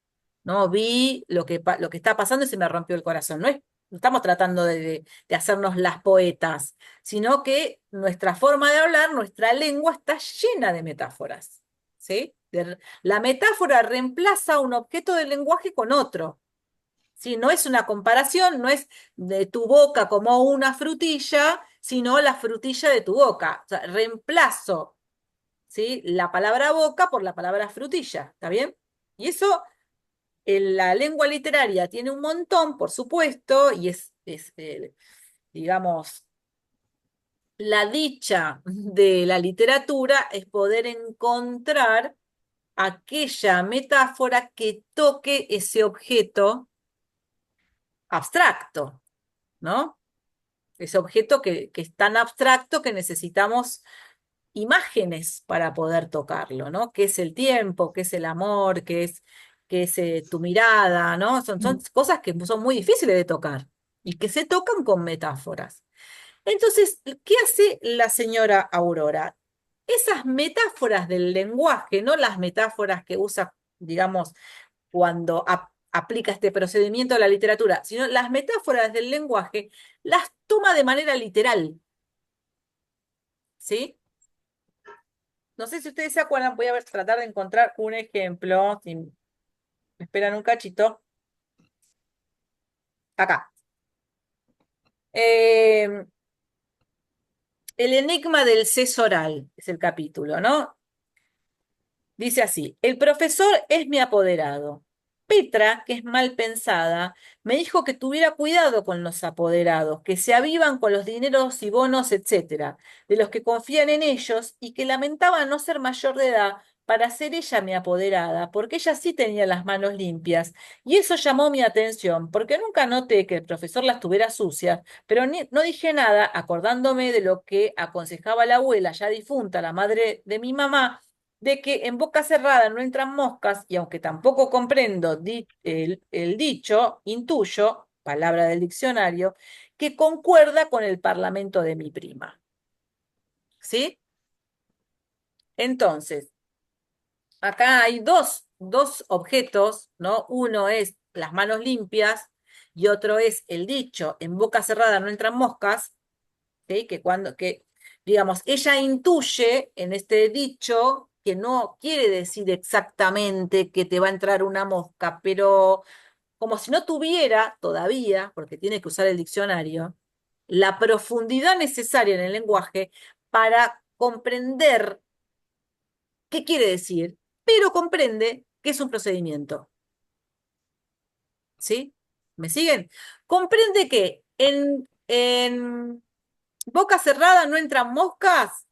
¿no? Vi lo que está pasando y se me rompió el corazón. No estamos tratando de hacernos las poetas, sino que nuestra forma de hablar, nuestra lengua está llena de metáforas, ¿sí? La metáfora reemplaza un objeto del lenguaje con otro. ¿Sí? No es una comparación, no es de tu boca como una frutilla, sino la frutilla de tu boca. O sea, reemplazo, ¿sí? La palabra boca por la palabra frutilla, ¿está bien? Y eso en la lengua literaria tiene un montón, por supuesto, y digamos, la dicha de la literatura es poder encontrar aquella metáfora que toque ese objeto abstracto, ¿no? Ese objeto que es tan abstracto que necesitamos imágenes para poder tocarlo, ¿no? ¿Qué es el tiempo? ¿Qué es el amor? ¿Qué es tu mirada? ¿No? Son cosas que son muy difíciles de tocar. y que se tocan con metáforas. Entonces, ¿qué hace la señora Aurora? Esas metáforas del lenguaje, no las metáforas que usa, digamos, cuando aplica este procedimiento a la literatura, sino las metáforas del lenguaje, las toma de manera literal. ¿Sí? No sé si ustedes se acuerdan, voy a ver, tratar de encontrar un ejemplo. Si me esperan un cachito. Acá. El enigma del seso oral es el capítulo, ¿no? Dice así: el profesor es mi apoderado. Petra, que es mal pensada, me dijo que tuviera cuidado con los apoderados, que se avivan con los dineros y bonos, etcétera, de los que confían en ellos y que lamentaba no ser mayor de edad para ser ella mi apoderada, porque ella sí tenía las manos limpias. Y eso llamó mi atención, porque nunca noté que el profesor las tuviera sucias, pero no dije nada, acordándome de lo que aconsejaba la abuela, ya difunta, la madre de mi mamá, de que en boca cerrada no entran moscas, y aunque tampoco comprendo el dicho, intuyo, palabra del diccionario, que concuerda con el parlamento de mi prima. ¿Sí? Entonces, acá hay dos objetos, ¿no? Uno es las manos limpias y otro es el dicho, en boca cerrada no entran moscas, ¿sí? Que digamos, ella intuye en este dicho que no quiere decir exactamente que te va a entrar una mosca, pero como si no tuviera todavía, porque tiene que usar el diccionario, la profundidad necesaria en el lenguaje para comprender qué quiere decir, pero comprende que es un procedimiento. ¿Sí? ¿Me siguen? Comprende que en boca cerrada no entran moscas.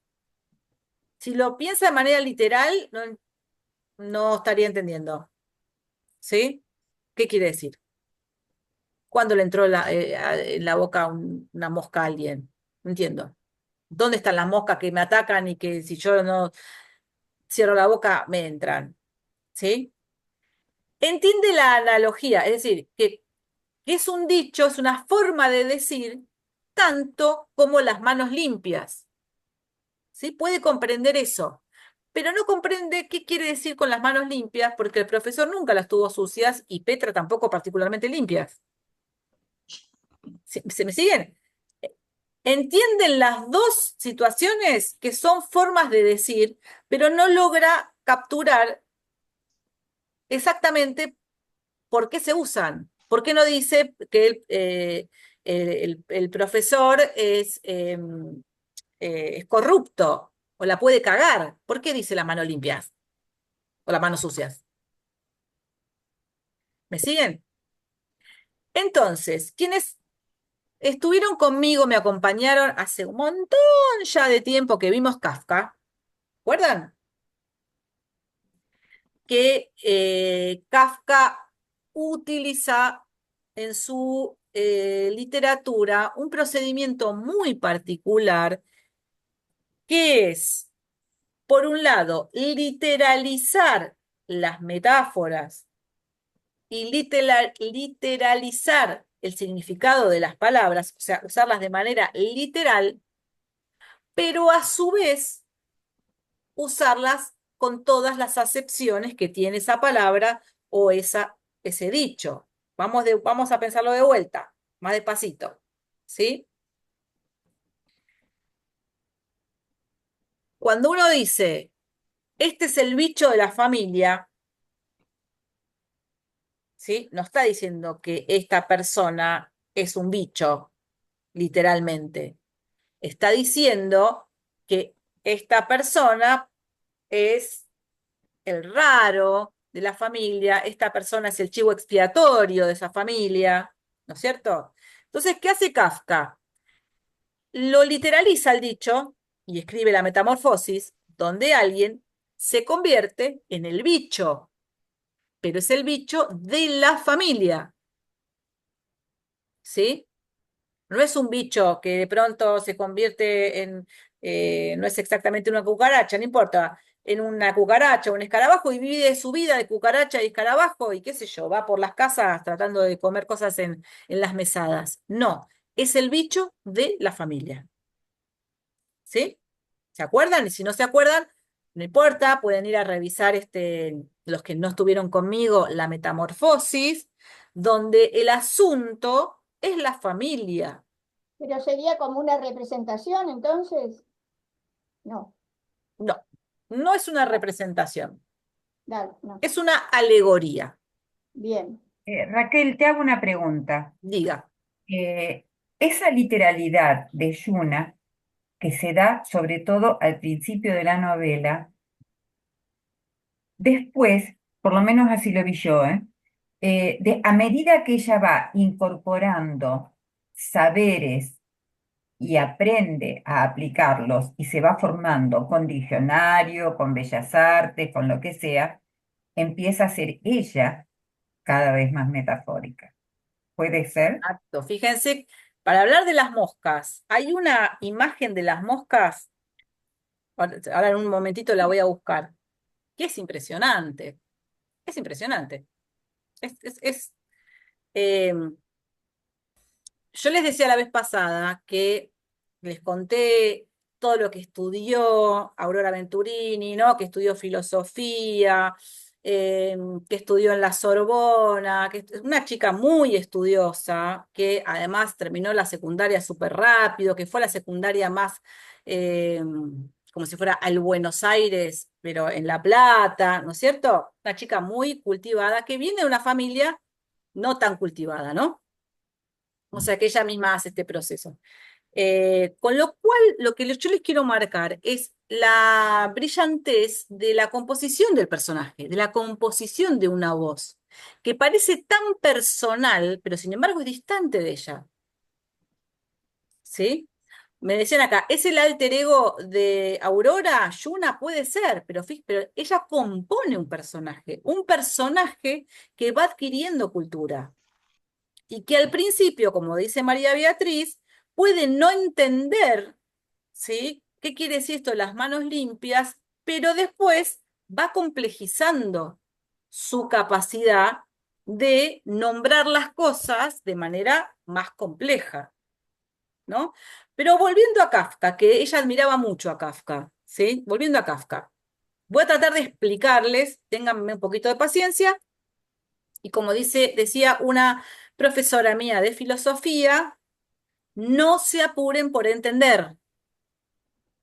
Si lo piensa de manera literal, no estaría entendiendo. ¿Sí? ¿Qué quiere decir? ¿Cuándo le entró en la boca una mosca a alguien? No entiendo. ¿Dónde están las moscas que me atacan y que si yo no cierro la boca me entran? ¿Sí? Entiende la analogía, es decir, que es un dicho, es una forma de decir tanto como las manos limpias. ¿Sí? Puede comprender eso, pero no comprende qué quiere decir con las manos limpias, porque el profesor nunca las tuvo sucias y Petra tampoco particularmente limpias. ¿Se me siguen? Entienden las dos situaciones que son formas de decir, pero no logra capturar exactamente por qué se usan. ¿Por qué no dice que el profesor es corrupto o la puede cagar? ¿Por qué dice las manos limpias o las manos sucias? ¿Me siguen? Entonces, quienes estuvieron conmigo, me acompañaron hace un montón ya de tiempo que vimos Kafka, ¿recuerdan? Que Kafka utiliza en su literatura un procedimiento muy particular que es, por un lado, literalizar las metáforas y literalizar el significado de las palabras, o sea, usarlas de manera literal, pero a su vez usarlas con todas las acepciones que tiene esa palabra o ese dicho. Vamos a pensarlo de vuelta, más despacito, ¿sí? Cuando uno dice, este es el bicho de la familia, ¿sí? No está diciendo que esta persona es un bicho, literalmente. Está diciendo que esta persona es el raro de la familia, esta persona es el chivo expiatorio de esa familia, ¿no es cierto? Entonces, ¿qué hace Kafka? Lo literaliza el dicho y escribe la metamorfosis, donde alguien se convierte en el bicho, pero es el bicho de la familia, ¿sí? No es un bicho que de pronto se convierte no es exactamente una cucaracha, no importa, en una cucaracha o un escarabajo y vive su vida de cucaracha y escarabajo y qué sé yo, va por las casas tratando de comer cosas en las mesadas. No, es el bicho de la familia. ¿Sí? ¿Se acuerdan? Y si no se acuerdan, no importa, pueden ir a revisar los que no estuvieron conmigo, la metamorfosis, donde el asunto es la familia. Pero sería como una representación, entonces. No, No, no es una representación, dale, no. es una alegoría. Bien. Raquel, te hago una pregunta. Diga. Esa literalidad de Yuna, que se da sobre todo al principio de la novela, después, por lo menos así lo vi yo, a medida que ella va incorporando saberes y aprende a aplicarlos y se va formando con diccionario, con bellas artes, con lo que sea, empieza a ser ella cada vez más metafórica. ¿Puede ser? Exacto. Fíjense, para hablar de las moscas, hay una imagen de las moscas, ahora en un momentito la voy a buscar, que es impresionante. Es impresionante. Eh, yo les decía la vez pasada que les conté todo lo que estudió Aurora Venturini, ¿no? Que estudió filosofía, que estudió en la Sorbona, que es una chica muy estudiosa, que además terminó la secundaria súper rápido, que fue la secundaria más, eh, como si fuera al Buenos Aires, pero en La Plata, ¿no es cierto? Una chica muy cultivada, que viene de una familia no tan cultivada, ¿no? O sea que ella misma hace este proceso. Con lo cual, lo que yo les quiero marcar es la brillantez de la composición del personaje, de la composición de una voz, que parece tan personal, pero sin embargo es distante de ella. ¿Sí? Me decían acá, ¿es el alter ego de Aurora? Yuna puede ser, pero ella compone un personaje que va adquiriendo cultura y que al principio, como dice María Beatriz, puede no entender, ¿sí? ¿Qué quiere decir esto de las manos limpias? Pero después va complejizando su capacidad de nombrar las cosas de manera más compleja, ¿no? Pero volviendo a Kafka, que ella admiraba mucho a Kafka, ¿sí? Volviendo a Kafka. Voy a tratar de explicarles, ténganme un poquito de paciencia, y como decía una profesora mía de filosofía, no se apuren por entender.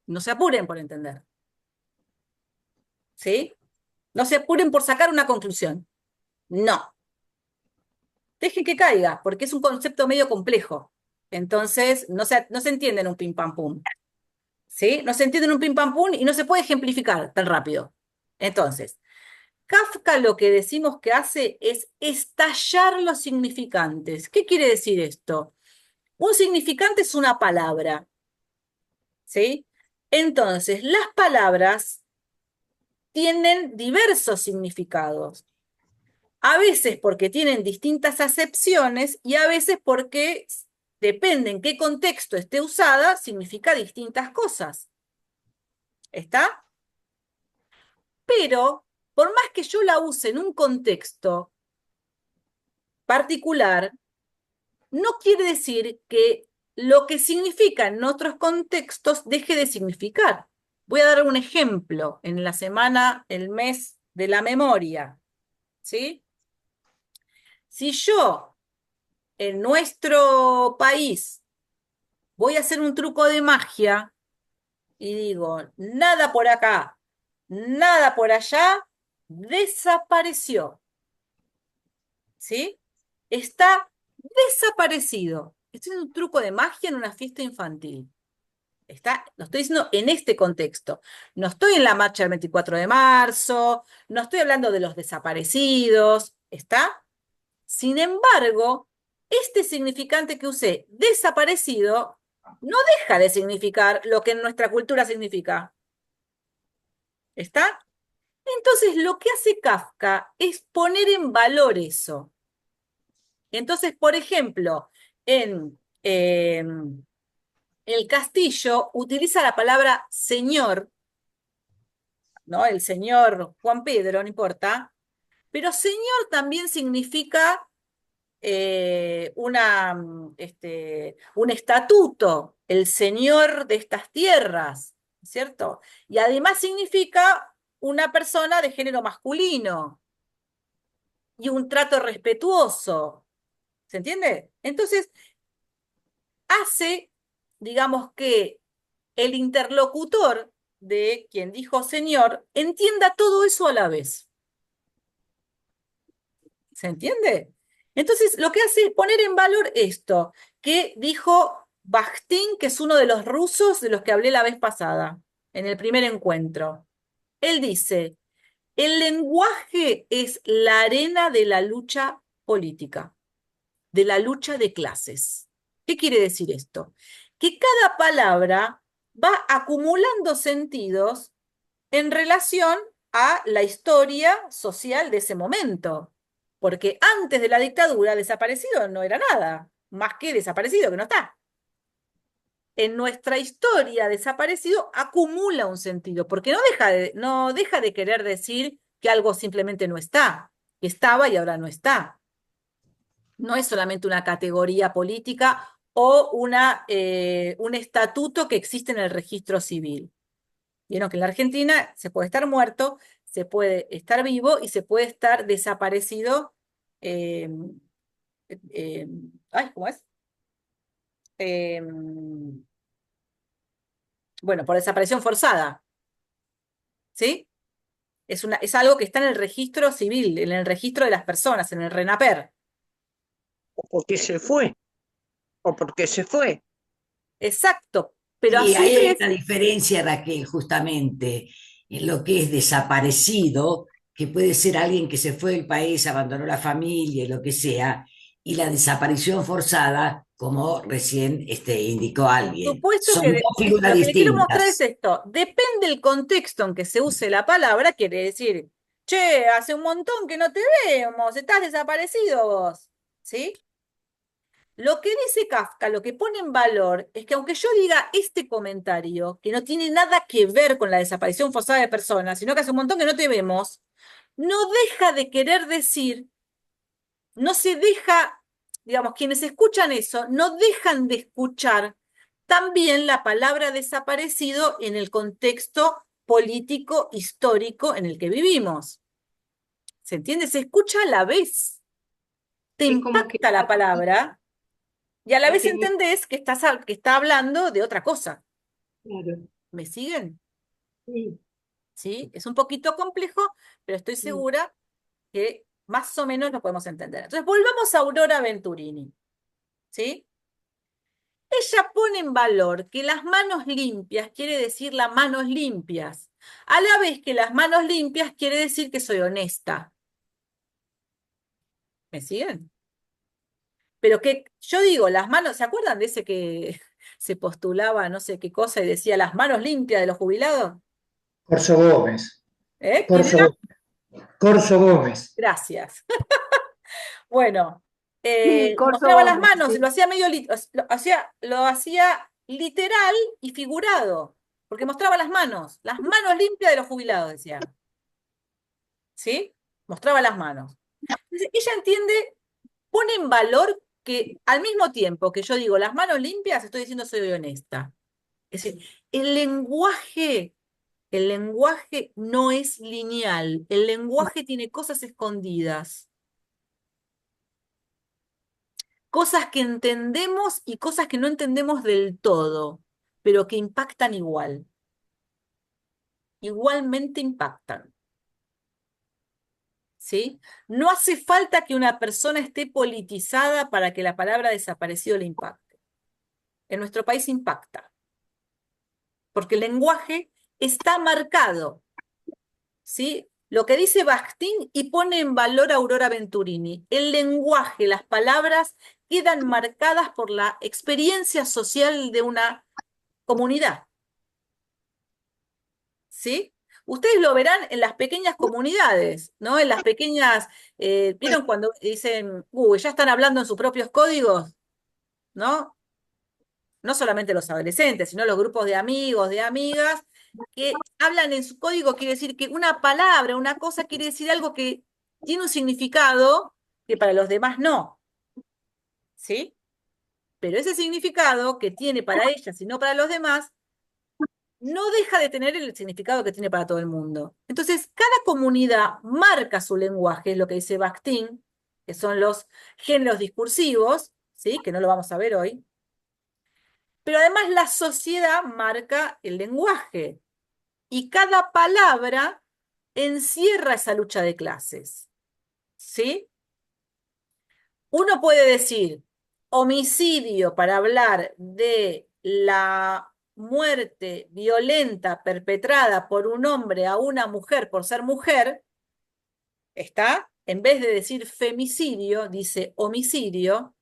No se apuren por entender. ¿Sí? No se apuren por sacar una conclusión. No. Dejen que caiga, porque es un concepto medio complejo. Entonces, no se entiende en un pim pam pum. ¿Sí? No se entiende en un pim pam pum y no se puede ejemplificar tan rápido. Entonces, Kafka lo que decimos que hace es estallar los significantes. ¿Qué quiere decir esto? Un significante es una palabra, ¿sí? Entonces, las palabras tienen diversos significados. A veces porque tienen distintas acepciones y a veces porque depende en qué contexto esté usada, significa distintas cosas. ¿Está? Pero, por más que yo la use en un contexto particular, no quiere decir que lo que significa en otros contextos deje de significar. Voy a dar un ejemplo en la semana, el mes de la memoria, ¿sí? Si yo en nuestro país voy a hacer un truco de magia y digo, nada por acá, nada por allá, desapareció, ¿sí? Está desaparecido. Esto es un truco de magia en una fiesta infantil. Lo estoy diciendo en este contexto. No estoy en la marcha del 24 de marzo, no estoy hablando de los desaparecidos, ¿está? Sin embargo, este significante que usé, desaparecido, no deja de significar lo que en nuestra cultura significa. ¿Está? Entonces, lo que hace Kafka es poner en valor eso. Entonces, por ejemplo, en El Castillo utiliza la palabra señor ¿no? El señor Juan Pedro, no importa, pero señor también significa un estatuto, el señor de estas tierras, ¿cierto? Y además significa una persona de género masculino y un trato respetuoso, ¿se entiende? Entonces, hace, digamos, que el interlocutor de quien dijo señor entienda todo eso a la vez. ¿Se entiende? Entonces, lo que hace es poner en valor esto que dijo Bakhtin, que es uno de los rusos de los que hablé la vez pasada, en el primer encuentro. Él dice, el lenguaje es la arena de la lucha política, de la lucha de clases. ¿Qué quiere decir esto? Que cada palabra va acumulando sentidos en relación a la historia social de ese momento. Porque antes de la dictadura, desaparecido no era nada, más que desaparecido, que no está. En nuestra historia, desaparecido acumula un sentido, porque no deja de querer decir que algo simplemente no está, que estaba y ahora no está. No es solamente una categoría política o un estatuto que existe en el registro civil. Vieron que en la Argentina se puede estar muerto, se puede estar vivo y se puede estar desaparecido. eh, ¿Cómo es? Eh, bueno, por desaparición forzada, ¿sí? Es algo que está en el registro civil, en el registro de las personas, en el RENAPER. O porque se fue, o porque se fue. Exacto, pero a Sí, su ahí hay vez, una diferencia, Raquel, justamente en lo que es desaparecido, que puede ser alguien que se fue del país, abandonó la familia y lo que sea, y la desaparición forzada, como recién indicó por alguien. supuesto Son que dos figuras lo que le quiero mostrar es distintas. esto. Depende del contexto en que se use la palabra, quiere decir, che, hace un montón que no te vemos, estás desaparecido vos, ¿sí? Lo que dice Kafka, lo que pone en valor, es que aunque yo diga este comentario, que no tiene nada que ver con la desaparición forzada de personas, sino que hace un montón que no te vemos, no deja de querer decir, no se deja, digamos, quienes escuchan eso, no dejan de escuchar también la palabra desaparecido en el contexto político, histórico en el que vivimos. ¿Se entiende? Se escucha a la vez. Te Es como que impacta la palabra. Y a la vez tiene, entendés que está hablando de otra cosa. claro, ¿Me siguen? sí, ¿Sí? Es un poquito complejo, pero estoy sí. segura que más o menos lo podemos entender. Entonces, volvamos a Aurora Venturini. ¿Sí? Ella pone en valor que las manos limpias quiere decir las manos limpias, a la vez que las manos limpias quiere decir que soy honesta. ¿Me siguen? Pero que yo digo, las manos, ¿se acuerdan de ese que se postulaba no sé qué cosa y decía las manos limpias de los jubilados? Corso Gómez. ¿Eh? ¿Quién era? Corso Gómez. Gracias. Bueno, Sí, Corso mostraba las Gómez, manos y sí. lo hacía lo hacía literal y figurado, porque mostraba las manos limpias de los jubilados, decía. ¿Sí? Mostraba las manos. Entonces, ella entiende, pone en valor que al mismo tiempo que yo digo las manos limpias, estoy diciendo soy honesta. Es decir, el lenguaje no es lineal, el lenguaje tiene cosas escondidas. Cosas que entendemos y cosas que no entendemos del todo, pero que impactan igual. Igualmente impactan. ¿Sí? No hace falta que una persona esté politizada para que la palabra desaparecido le impacte. En nuestro país impacta, porque el lenguaje está marcado. ¿Sí? Lo que dice Bakhtin y pone en valor a Aurora Venturini. El lenguaje, las palabras quedan marcadas por la experiencia social de una comunidad. ¿Sí? Ustedes lo verán en las pequeñas comunidades, ¿no? En las pequeñas, ¿vieron cuando dicen, ya están hablando en sus propios códigos? ¿No? No solamente los adolescentes, sino los grupos de amigos, de amigas, que hablan en su código, quiere decir que una palabra, una cosa quiere decir algo que tiene un significado que para los demás no, ¿sí? Pero ese significado que tiene para ellas y no para los demás, no deja de tener el significado que tiene para todo el mundo. Entonces, cada comunidad marca su lenguaje, es lo que dice Bakhtin, que son los géneros discursivos, ¿sí? Que no lo vamos a ver hoy. Pero además la sociedad marca el lenguaje y cada palabra encierra esa lucha de clases, ¿sí? Uno puede decir homicidio para hablar de la muerte violenta perpetrada por un hombre a una mujer por ser mujer, ¿está? En vez de decir femicidio, dice homicidio,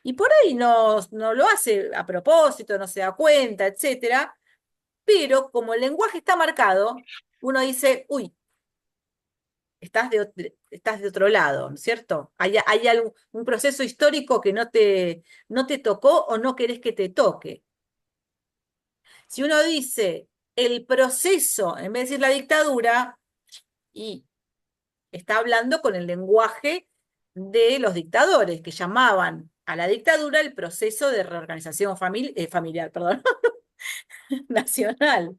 y por ahí no lo hace a propósito, no se da cuenta, etcétera, pero como el lenguaje está marcado, uno dice, uy, estás de otro lado, ¿no es cierto? Hay un proceso histórico que no te tocó o no querés que te toque. Si uno dice el proceso, en vez de decir la dictadura, y está hablando con el lenguaje de los dictadores, que llamaban a la dictadura el proceso de reorganización familiar, perdón, nacional,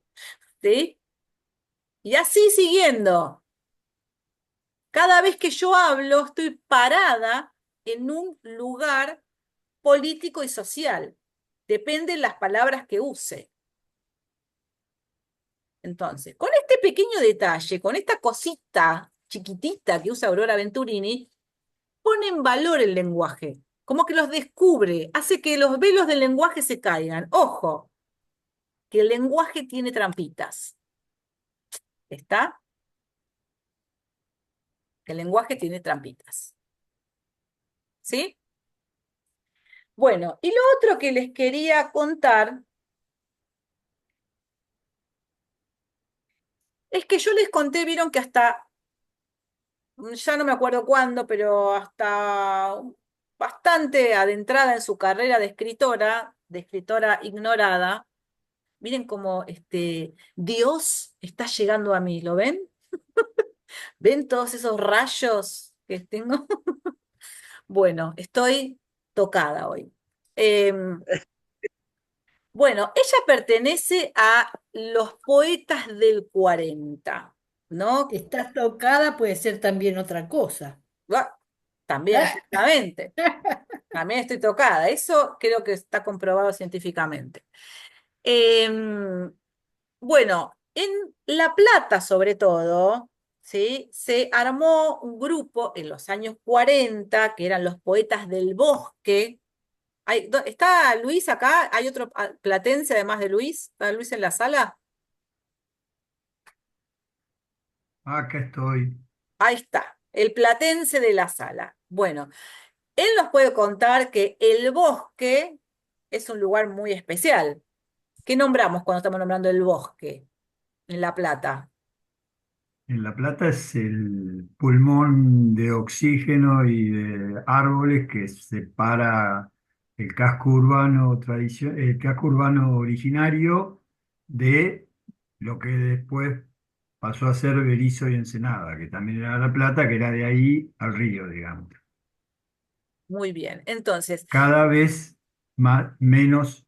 ¿sí? Y así siguiendo. Cada vez que yo hablo, estoy parada en un lugar político y social. Depende de las palabras que use. Entonces, con este pequeño detalle, con esta cosita chiquitita que usa Aurora Venturini, pone en valor el lenguaje, como que los descubre, hace que los velos del lenguaje se caigan. Ojo, que el lenguaje tiene trampitas. ¿Está? Que el lenguaje tiene trampitas. ¿Sí? Bueno, y lo otro que les quería contar es que yo les conté, vieron que hasta, ya no me acuerdo cuándo, pero hasta bastante adentrada en su carrera de escritora ignorada, miren cómo Dios está llegando a mí, ¿lo ven? ¿Ven todos esos rayos que tengo? Bueno, estoy tocada hoy. Bueno, ella pertenece a los poetas del 40, ¿no? Estás tocada, puede ser también otra cosa. También, justamente. También estoy tocada. Eso creo que está comprobado científicamente. Bueno, en La Plata, sobre todo, ¿sí? Se armó un grupo en los años 40, que eran los poetas del bosque. ¿Está Luis acá? ¿Hay otro platense además de Luis? ¿Está Luis en la sala? Acá estoy. Ahí está, el platense de la sala. Bueno, él nos puede contar que el bosque es un lugar muy especial. ¿Qué nombramos cuando estamos nombrando el bosque en La Plata? En La Plata es el pulmón de oxígeno y de árboles que separa el casco urbano el casco urbano originario de lo que después pasó a ser Berisso y Ensenada, que también era La Plata, que era de ahí al río, digamos. Muy bien, entonces, Cada vez menos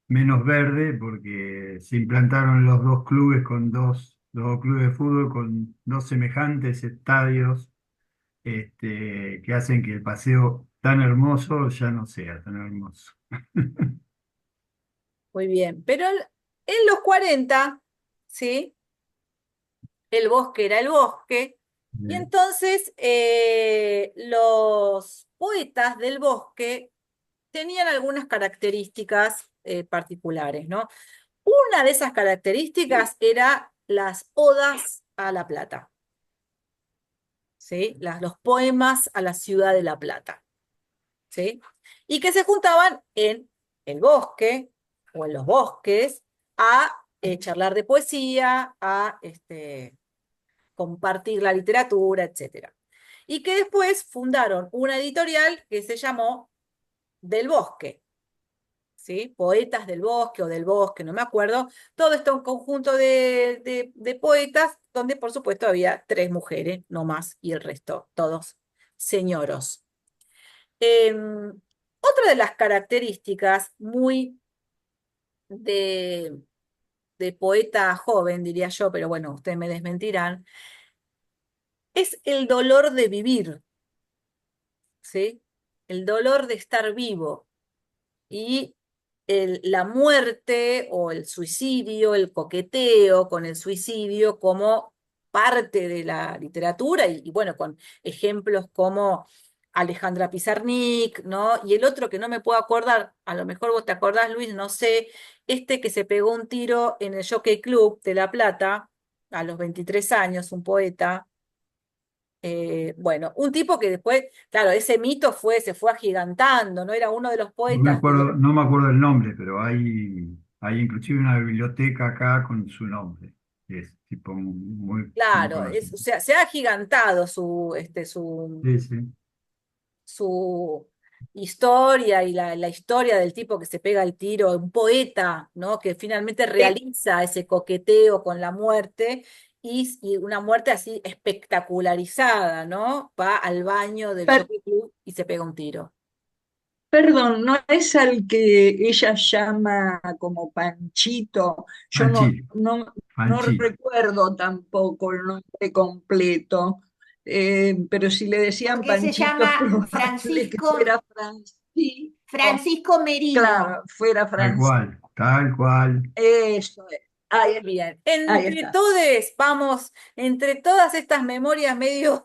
verde, porque se implantaron los dos clubes los dos clubes de fútbol con dos semejantes estadios, que hacen que el paseo tan hermoso ya no sea tan hermoso. muy bien. Pero en los 40, ¿sí? El bosque era el bosque. Y entonces los poetas del bosque tenían algunas características particulares, ¿no? Una de esas características era las odas a La Plata, ¿sí? Los poemas a la ciudad de La Plata, ¿sí? Y que se juntaban en el bosque o en los bosques a charlar de poesía, a compartir la literatura, etc. Y que después fundaron una editorial que se llamó Del Bosque, ¿sí? Poetas del bosque o del bosque, no me acuerdo. Todo esto un conjunto de poetas donde por supuesto había 3 mujeres, no más, y el resto, todos señoros. Otra de las características muy de poeta joven, diría yo, pero bueno, ustedes me desmentirán, es el dolor de vivir, ¿sí? El dolor de estar vivo y la muerte o el suicidio, el coqueteo con el suicidio como parte de la literatura y bueno, con ejemplos como Alejandra Pizarnik, ¿no? Y el otro que no me puedo acordar, a lo mejor vos te acordás, Luis, no sé, este que se pegó un tiro en el Jockey Club de La Plata a los 23 años, un poeta. Bueno, un tipo que después, claro, ese mito se fue agigantando, ¿no? Era uno de los poetas. No me acuerdo el nombre, pero hay inclusive una biblioteca acá con su nombre. Es tipo muy, muy Claro, conocido. o sea, se ha agigantado su Sí, sí. su historia y la historia del tipo que se pega el tiro, un poeta, ¿no? Que finalmente realiza ese coqueteo con la muerte y una muerte así espectacularizada, ¿no? Va al baño del Per- Jockey Club y se pega un tiro. Perdón, ¿no es al que ella llama como Panchito? Yo Fanchi, no Fanchi. recuerdo tampoco el nombre completo, pero si le decían Porque se Panchito es llama probable que fuera Francisco, Francisco Merino. claro, fuera Tal Francisco. cual, tal cual. Eso es. Ahí, Bien, ahí entre está. todes, vamos, entre todas estas memorias medio,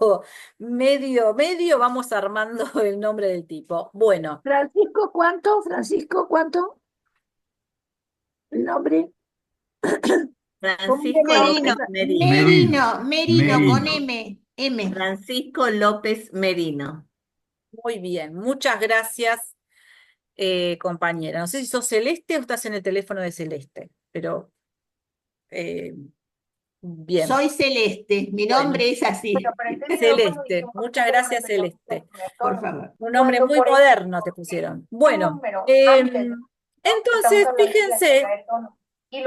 vamos armando el nombre del tipo. Bueno, Francisco, ¿cuánto? Francisco, ¿cuánto? El nombre. ¿Cómo Francisco se López llama? Merino. Merino con Merino. M. Francisco López Merino. muy bien, muchas gracias, compañera. No sé si sos Celeste o estás en el teléfono de Celeste, pero eh, bien. Soy Celeste, mi Bueno, nombre es así. Celeste, muchas gracias, Celeste. Por favor. Un nombre muy moderno te pusieron. Bueno, entonces fíjense que,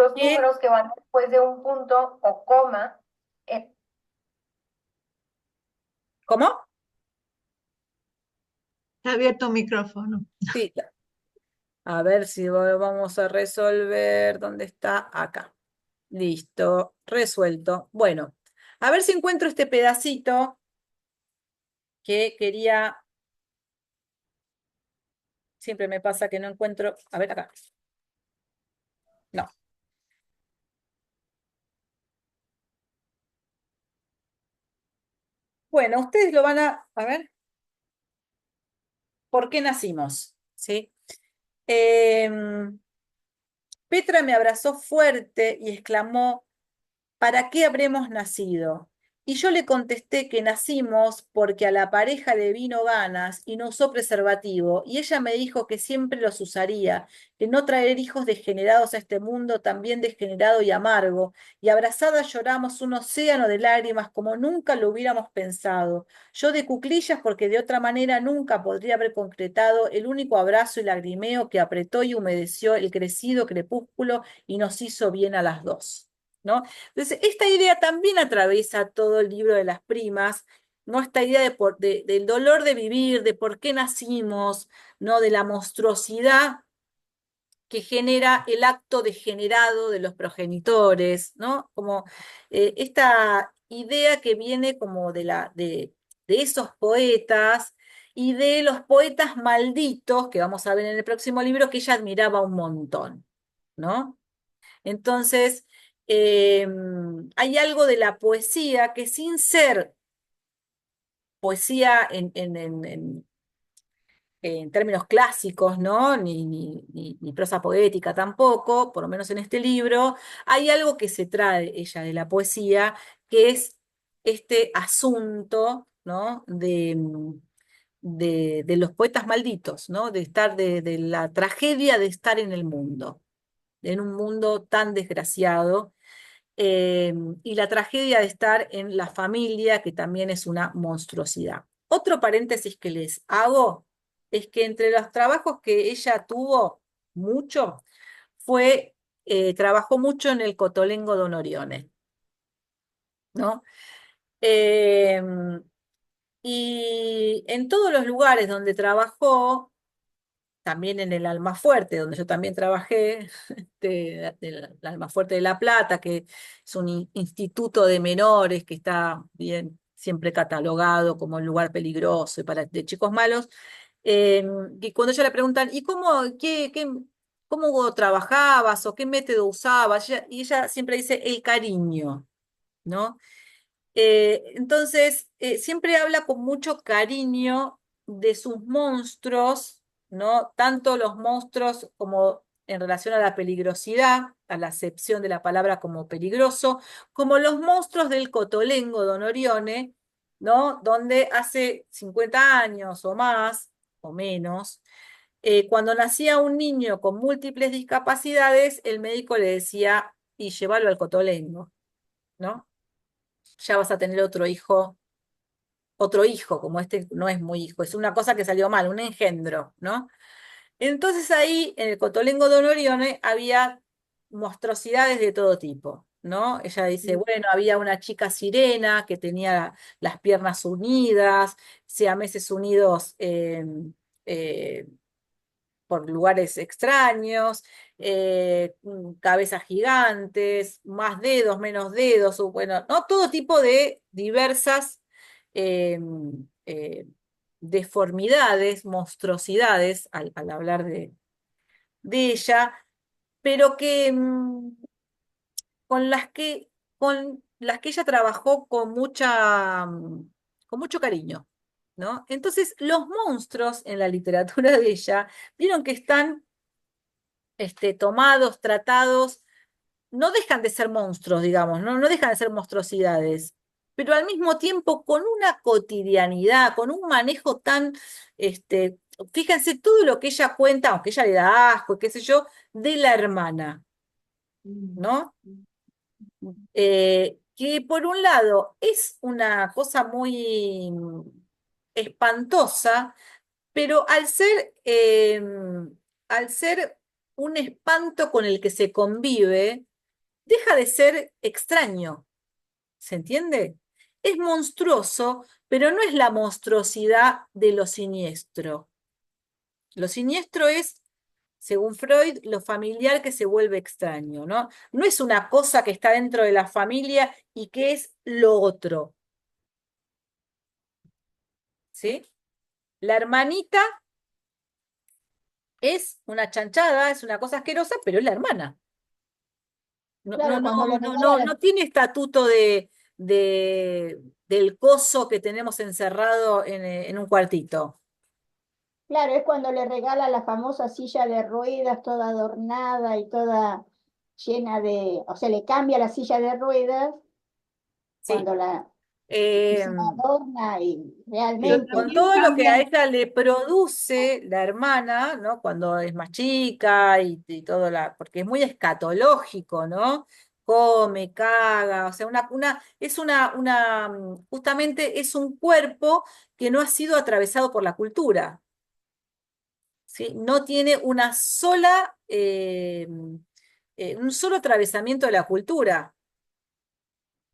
¿cómo? Está abierto micrófono. Sí, a ver si vamos a resolver. ¿Dónde está? Acá. Listo, resuelto. Bueno, a ver si encuentro este pedacito que quería. Siempre me pasa que no encuentro. A ver, acá. No. Bueno, ustedes lo van a ver. ¿Por qué nacimos? ¿Sí? Petra me abrazó fuerte y exclamó: ¿para qué habremos nacido? Y yo le contesté que nacimos porque a la pareja le vino ganas y no usó preservativo, y ella me dijo que siempre los usaría, que no traer hijos degenerados a este mundo también degenerado y amargo, y abrazadas lloramos un océano de lágrimas como nunca lo hubiéramos pensado. Yo de cuclillas porque de otra manera nunca podría haber concretado el único abrazo y lagrimeo que apretó y humedeció el crecido crepúsculo y nos hizo bien a las dos, ¿no? Entonces, esta idea también atraviesa todo el libro de las primas, ¿no? Esta idea del dolor de vivir, de por qué nacimos, ¿no? De la monstruosidad que genera el acto degenerado de los progenitores, ¿no? Como esta idea que viene como de esos poetas y de los poetas malditos, que vamos a ver en el próximo libro, que ella admiraba un montón, ¿no? Entonces, hay algo de la poesía que sin ser poesía en términos clásicos, ¿no? Ni prosa poética tampoco, por lo menos en este libro, hay algo que se trae ella de la poesía, que es este asunto, ¿no? De los poetas malditos, ¿no? De la tragedia de estar en un mundo tan desgraciado, y la tragedia de estar en la familia, que también es una monstruosidad. Otro paréntesis que les hago es que entre los trabajos que ella tuvo, mucho, trabajó mucho en el Cotolengo Don Orione, ¿no? Y en todos los lugares donde trabajó, también en el Almafuerte, donde yo también trabajé, del Almafuerte de La Plata, que es un instituto de menores que está bien siempre catalogado como un lugar peligroso y de chicos malos. Y cuando ella le preguntan, ¿y cómo trabajabas o qué método usabas? Y ella siempre dice el cariño, ¿no? Entonces, siempre habla con mucho cariño de sus monstruos, ¿no? Tanto los monstruos como en relación a la peligrosidad, a la acepción de la palabra como peligroso, como los monstruos del Cotolengo Don Orione, ¿no? Donde hace 50 años o más, o menos, cuando nacía un niño con múltiples discapacidades, el médico le decía, y llévalo al Cotolengo, ¿no? Ya vas a tener otro hijo, como este no es muy hijo, es una cosa que salió mal, un engendro, ¿no? Entonces ahí, en el Cotolengo Don Orione, había monstruosidades de todo tipo, ¿no? Ella dice, bueno, había una chica sirena que tenía las piernas unidas, siameses unidos eh, por lugares extraños, cabezas gigantes, más dedos, menos dedos, bueno, ¿no? Todo tipo de diversas eh, eh, deformidades, monstruosidades, al hablar de ella, pero que con las que ella trabajó con mucho cariño, ¿no? Entonces, los monstruos en la literatura de ella, vieron que están tomados, tratados, no dejan de ser monstruos, digamos, ¿no? No dejan de ser monstruosidades, pero al mismo tiempo con una cotidianidad, con un manejo tan, fíjense todo lo que ella cuenta, aunque ella le da asco, qué sé yo, de la hermana, ¿no? Que por un lado es una cosa muy espantosa, pero al ser un espanto con el que se convive, deja de ser extraño, ¿se entiende? Es monstruoso, pero no es la monstruosidad de lo siniestro. Lo siniestro es, según Freud, lo familiar que se vuelve extraño, ¿no? No es una cosa que está dentro de la familia y que es lo otro, ¿sí? La hermanita es una chanchada, es una cosa asquerosa, pero es la hermana. Claro, cuando le regala No tiene estatuto del coso que tenemos encerrado en un cuartito. claro, es cuando le regala la famosa silla de ruedas, toda adornada y toda llena o sea, le cambia la silla de ruedas Sí. cuando y Eh, se la adorna y Pero realmente. con también todo lo que a cambia, ella le produce la hermana, ¿no? Cuando es más chica y todo porque es muy escatológico, ¿no? Come, caga, o sea, justamente es un cuerpo que no ha sido atravesado por la cultura, ¿sí? No tiene un solo atravesamiento de la cultura.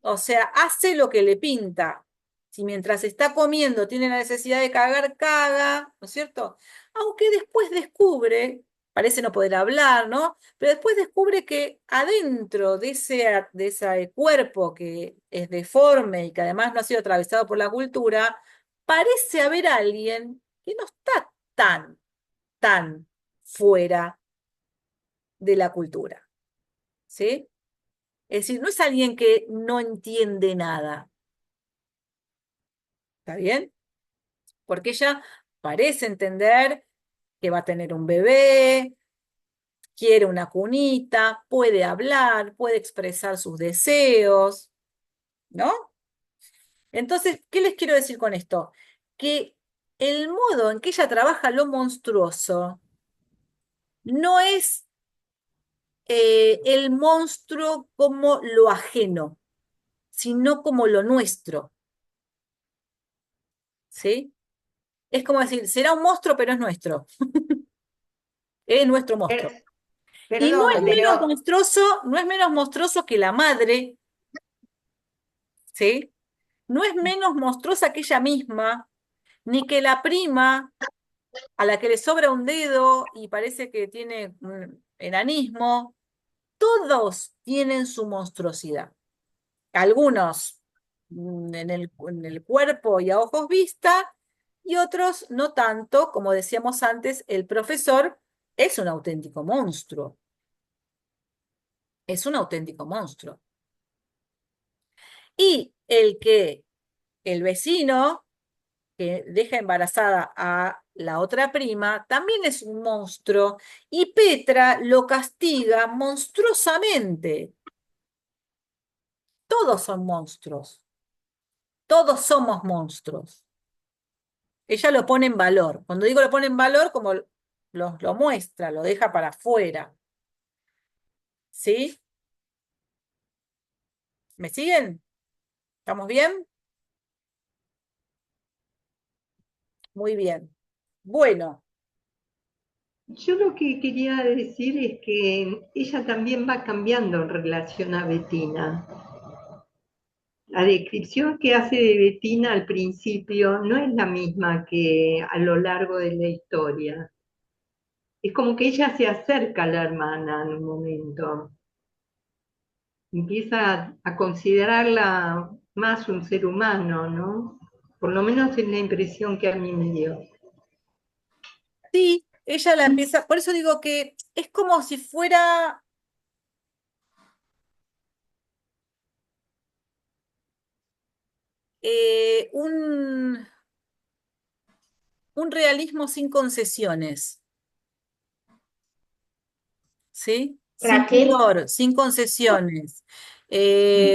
O sea, hace lo que le pinta. Si mientras está comiendo tiene la necesidad de cagar, caga, ¿no es cierto? Aunque después descubre, parece no poder hablar, ¿no? Pero después descubre que adentro de ese cuerpo que es deforme y que además no ha sido atravesado por la cultura, parece haber alguien que no está tan fuera de la cultura, ¿sí? Es decir, no es alguien que no entiende nada, ¿está bien? Porque ella parece entender que va a tener un bebé, quiere una cunita, puede hablar, puede expresar sus deseos, ¿no? Entonces, ¿qué les quiero decir con esto? Que el modo en que ella trabaja lo monstruoso no es el monstruo como lo ajeno, sino como lo nuestro, ¿sí? Es como decir, será un monstruo, pero es nuestro. Es nuestro monstruo. Y no es Perdón, menos pero monstruoso, no es menos monstruoso que la madre, ¿sí? No es menos monstruosa que ella misma, ni que la prima a la que le sobra un dedo y parece que tiene un enanismo. Todos tienen su monstruosidad. Algunos en el cuerpo y a ojos vista, y otros no tanto, como decíamos antes, el profesor es un auténtico monstruo. Es un auténtico monstruo. Y el vecino que deja embarazada a la otra prima, también es un monstruo, y Petra lo castiga monstruosamente. Todos son monstruos, todos somos monstruos. Ella lo pone en valor. Cuando digo lo pone en valor, como lo muestra, lo deja para afuera. ¿Sí? ¿Me siguen? ¿Estamos bien? Muy bien. Bueno, Yo lo que quería decir es que ella también va cambiando en relación a Betina. La descripción que hace de Betina al principio no es la misma que a lo largo de la historia. Es como que ella se acerca a la hermana en un momento. Empieza a considerarla más un ser humano, ¿no? Por lo menos es la impresión que a mí me dio. sí, ella la empieza, por eso digo que es como si fuera un realismo sin concesiones, ¿sí? Sin Raquel, pudor, sin concesiones.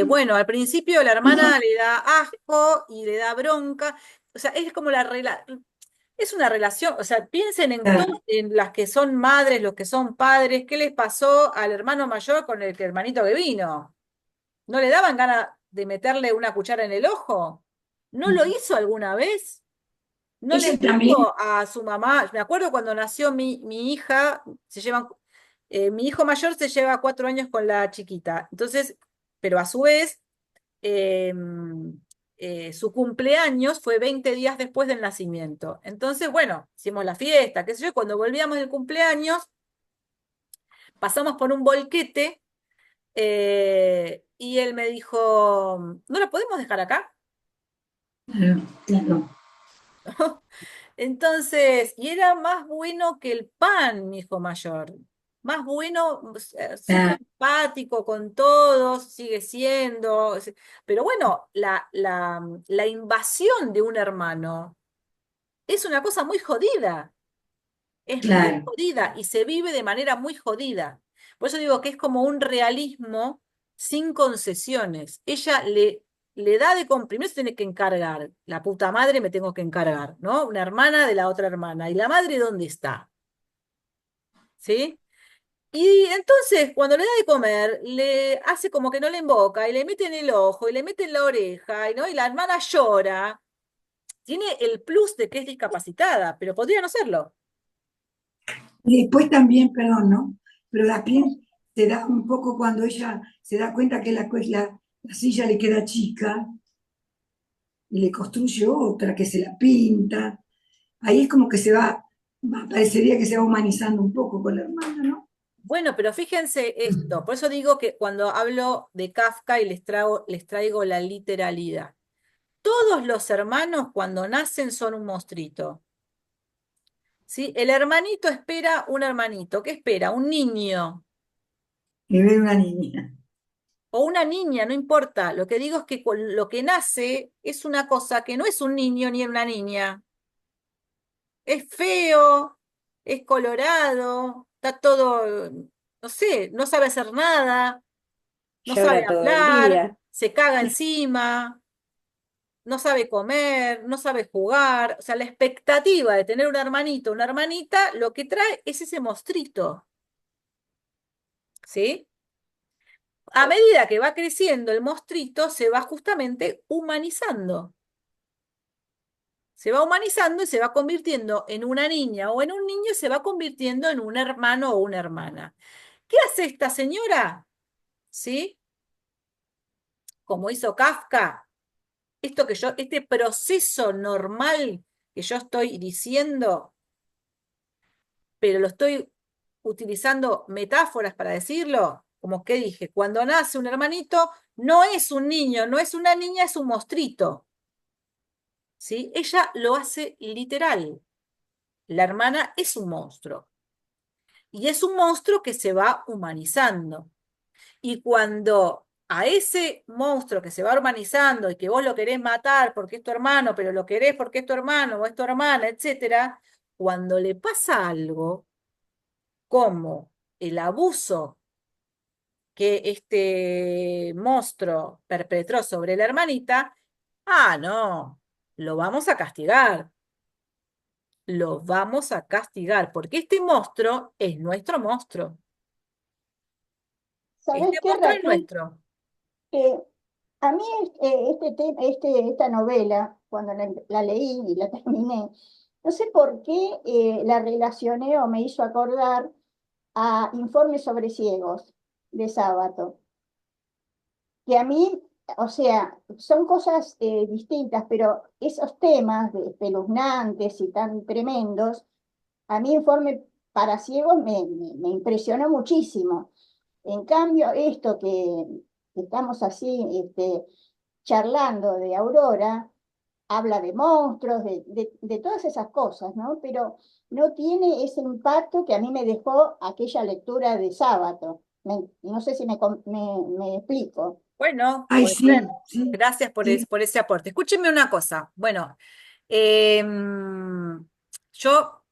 Bueno, al principio la hermana le da asco y le da bronca, o sea, es como es una relación, o sea, piensen en las que son madres, los que son padres, ¿qué les pasó al hermano mayor con el hermanito que vino? ¿No le daban ganas de meterle una cuchara en el ojo? ¿No lo hizo alguna vez? ¿No le Ella también, dijo a su mamá? Me acuerdo cuando nació mi hija, mi hijo mayor se lleva 4 años con la chiquita. Entonces, pero a su vez, su cumpleaños fue 20 días después del nacimiento. Entonces, bueno, hicimos la fiesta, qué sé yo, cuando volvíamos del cumpleaños, pasamos por un bolquete y él me dijo, ¿no la podemos dejar acá? claro, Entonces, y era más bueno que el pan, mi hijo mayor. Más bueno, súper claro, empático con todos, sigue siendo. Pero bueno, la invasión de un hermano es una cosa muy jodida. Es muy claro. jodida y se vive de manera muy jodida. Por eso digo que es como un realismo sin concesiones. Ella le da de primero se tiene que encargar. La puta madre me tengo que encargar, ¿no? Una hermana de la otra hermana. ¿Y la madre dónde está? ¿Sí? Y entonces, cuando le da de comer, le hace como que no le emboca, y le mete en el ojo, y le mete en la oreja, ¿no? Y la hermana llora. Tiene el plus de que es discapacitada, pero podría no serlo. Y después también, perdón, ¿no? Pero también se da un poco cuando ella se da cuenta que la silla le queda chica y le construye otra que se la pinta. Ahí es como que parecería que se va humanizando un poco con la hermana, ¿no? Bueno, pero fíjense esto, por eso digo que cuando hablo de Kafka y les traigo la literalidad. Todos los hermanos cuando nacen son un monstruito, ¿sí? El hermanito espera un hermanito. ¿Qué espera? Un niño Le ve una niña. o una niña, no importa. Lo que digo es que lo que nace es una cosa que no es un niño ni una niña. Es feo, es colorado, está todo, no sé, no sabe hacer nada. No sabe Llora todo el hablar, día. se caga encima, no sabe comer, no sabe jugar. O sea, la expectativa de tener un hermanito, una hermanita, lo que trae es ese mostrito, ¿sí? A medida que va creciendo el mostrito, se va justamente humanizando. Se va humanizando y se va convirtiendo en una niña o en un niño y se va convirtiendo en un hermano o una hermana. ¿Qué hace esta señora? ¿Sí? Como hizo Kafka, este proceso normal que yo estoy diciendo, pero lo estoy utilizando metáforas para decirlo, como que dije, cuando nace un hermanito, no es un niño, no es una niña, es un monstruito. ¿Sí? Ella lo hace literal. La hermana es un monstruo. Y es un monstruo que se va humanizando. Y cuando a ese monstruo que se va urbanizando y que vos lo querés matar porque es tu hermano, pero lo querés porque es tu hermano o es tu hermana, etcétera, cuando le pasa algo, como el abuso que este monstruo perpetró sobre la hermanita, no, lo vamos a castigar. Lo vamos a castigar, porque este monstruo es nuestro monstruo. ¿Sabés Este qué, monstruo es Raquel? nuestro. A mí esta novela, cuando la leí y la terminé, no sé por qué la relacioné o me hizo acordar a Informes sobre ciegos de Sábato, que a mí, o sea, son cosas distintas, pero esos temas espeluznantes y tan tremendos, a mí Informe para ciegos me impresionó muchísimo. En cambio, esto que estamos así charlando de Aurora, habla de monstruos, de todas esas cosas, ¿no? Pero no tiene ese impacto que a mí me dejó aquella lectura de Sábato. No sé si me explico. Bueno, Ay, puede sí, ser. sí, Gracias sí. por ese aporte. Escúchenme una cosa. Bueno, yo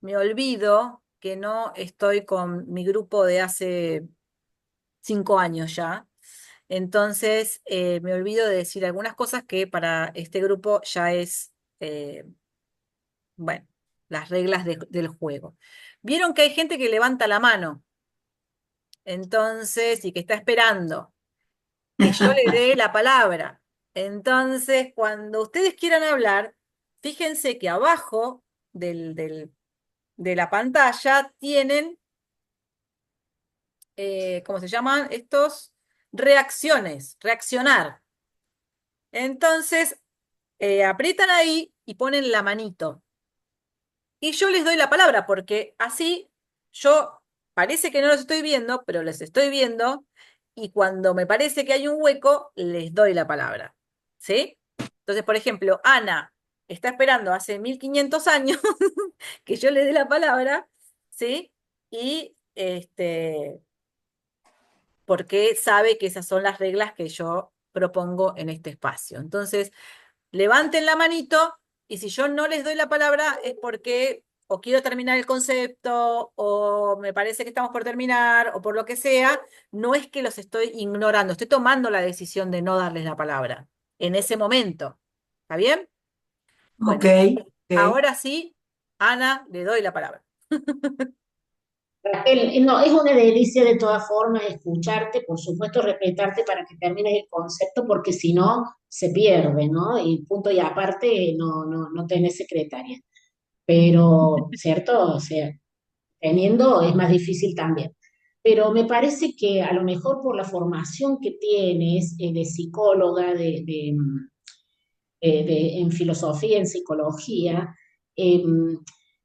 me olvido que no estoy con mi grupo de hace 5 años ya. Entonces, me olvido de decir algunas cosas que para este grupo ya es, bueno, las reglas del juego. Vieron que hay gente que levanta la mano, entonces, y que está esperando que yo le dé la palabra. Entonces, cuando ustedes quieran hablar, fíjense que abajo de la pantalla tienen, ¿cómo se llaman? Estos reacciones, reaccionar. Entonces, aprietan ahí y ponen la manito. Y yo les doy la palabra, porque así yo parece que no los estoy viendo, pero les estoy viendo, y cuando me parece que hay un hueco, les doy la palabra. ¿Sí? Entonces, por ejemplo, Ana está esperando hace 1500 años que yo le dé la palabra, ¿sí? Y porque sabe que esas son las reglas que yo propongo en este espacio. Entonces, levanten la manito y si yo no les doy la palabra es porque o quiero terminar el concepto o me parece que estamos por terminar o por lo que sea, no es que los estoy ignorando, estoy tomando la decisión de no darles la palabra en ese momento. ¿Está bien? Ok, Bueno, ok. ahora sí, Ana, le doy la palabra. Raquel, no, es una delicia de todas formas escucharte, por supuesto respetarte para que termines el concepto, porque si no se pierde, ¿no? Y punto y aparte no tenés secretaria. Pero, ¿cierto? O sea, teniendo es más difícil también. Pero me parece que a lo mejor por la formación que tienes de psicóloga, en filosofía, en psicología, eh,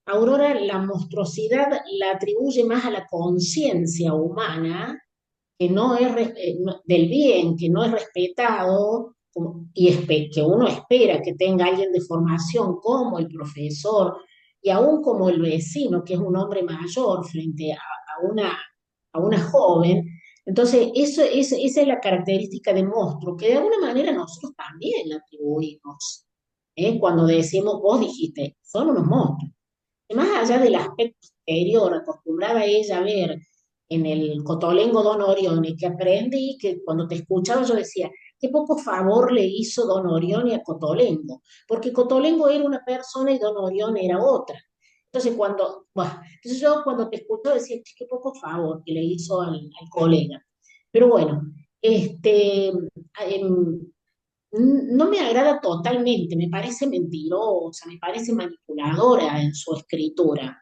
Aurora la monstruosidad la atribuye más a la conciencia humana, que no es del bien, que no es respetado, que uno espera que tenga alguien de formación como el profesor y aún como el vecino, que es un hombre mayor frente a una joven. Entonces, esa es la característica de monstruo, que de alguna manera nosotros también la atribuimos. Cuando decimos, vos dijiste, son unos monstruos. Y más allá del aspecto exterior, acostumbraba ella a ver en el Cotolengo Don Orione, que aprendí que cuando te escuchaba yo decía, qué poco favor le hizo Don Orione a Cotolengo, porque Cotolengo era una persona y Don Orione era otra. Entonces yo cuando te escucho decía, "Che, qué poco favor que le hizo al colega". Pero bueno, no me agrada totalmente, me parece mentirosa, me parece manipuladora en su escritura.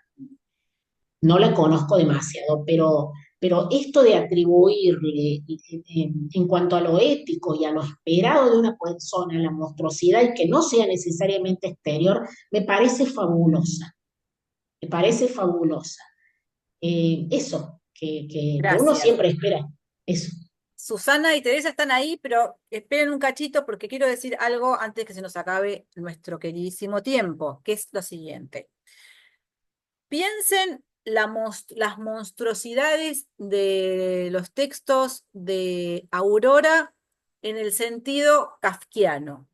No la conozco demasiado, pero pero esto de atribuirle en cuanto a lo ético y a lo esperado de una persona la monstruosidad y que no sea necesariamente exterior, me parece fabulosa, me parece fabulosa. Eso, que uno Gracias. siempre espera, eso. Susana y Teresa están ahí, pero esperen un cachito porque quiero decir algo antes que se nos acabe nuestro queridísimo tiempo, que es lo siguiente. Piensen las monstruosidades de los textos de Aurora en el sentido kafkiano,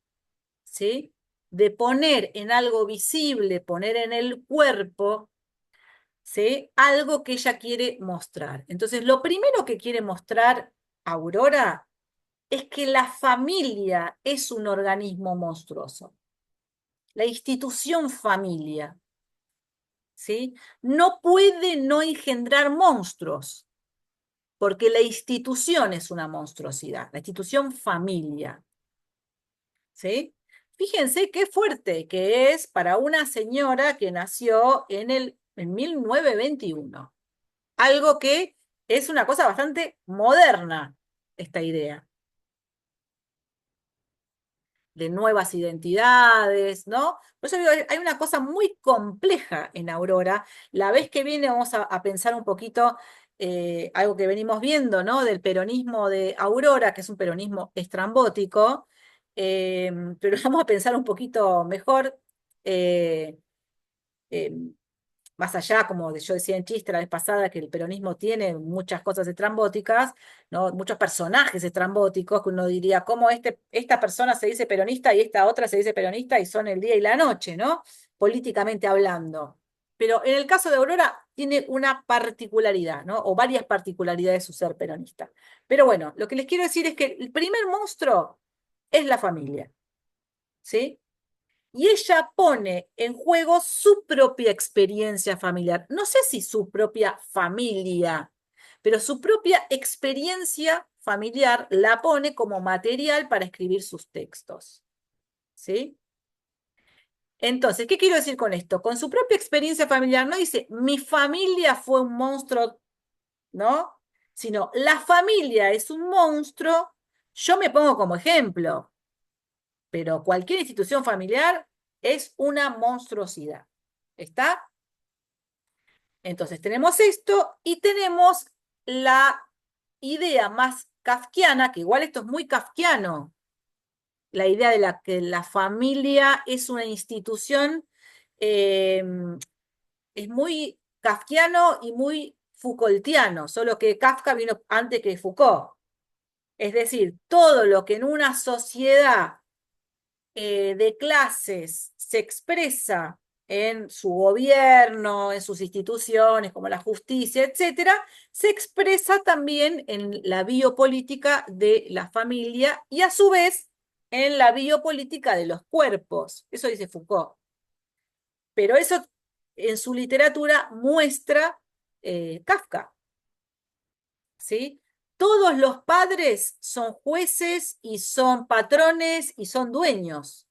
¿sí? De poner en algo visible, poner en el cuerpo, ¿sí? Algo que ella quiere mostrar. Entonces, lo primero que quiere mostrar Aurora es que la familia es un organismo monstruoso. La institución familia, ¿sí? No puede no engendrar monstruos, porque la institución es una monstruosidad, la institución familia, ¿sí? Fíjense qué fuerte que es para una señora que nació en 1921. Algo que es una cosa bastante moderna, esta idea de nuevas identidades, ¿no? Por eso digo, hay una cosa muy compleja en Aurora. La vez que viene vamos a pensar un poquito algo que venimos viendo, ¿no? Del peronismo de Aurora, que es un peronismo estrambótico, pero vamos a pensar un poquito mejor, eh, eh, más allá, como yo decía en chiste la vez pasada, que el peronismo tiene muchas cosas estrambóticas, ¿no? Muchos personajes estrambóticos, que uno diría, ¿cómo esta persona se dice peronista y esta otra se dice peronista y son el día y la noche, ¿no? Políticamente hablando. Pero en el caso de Aurora tiene una particularidad, ¿no? O varias particularidades su ser peronista. Pero bueno, lo que les quiero decir es que el primer monstruo es la familia, ¿sí? Y ella pone en juego su propia experiencia familiar. No sé si su propia familia, pero su propia experiencia familiar la pone como material para escribir sus textos. ¿Sí? Entonces, ¿qué quiero decir con esto? Con su propia experiencia familiar no dice, mi familia fue un monstruo, ¿no? Sino, la familia es un monstruo, yo me pongo como ejemplo, pero cualquier institución familiar es una monstruosidad. ¿Está? Entonces tenemos esto y tenemos la idea más kafkiana, que igual esto es muy kafkiano, la idea de que la familia es una institución, es muy kafkiano y muy Foucaultiano, solo que Kafka vino antes que Foucault. Es decir, todo lo que en una sociedad de clases se expresa en su gobierno, en sus instituciones como la justicia, etcétera, se expresa también en la biopolítica de la familia y a su vez en la biopolítica de los cuerpos. Eso dice Foucault. Pero eso en su literatura muestra Kafka, ¿sí? Todos los padres son jueces y son patrones y son dueños.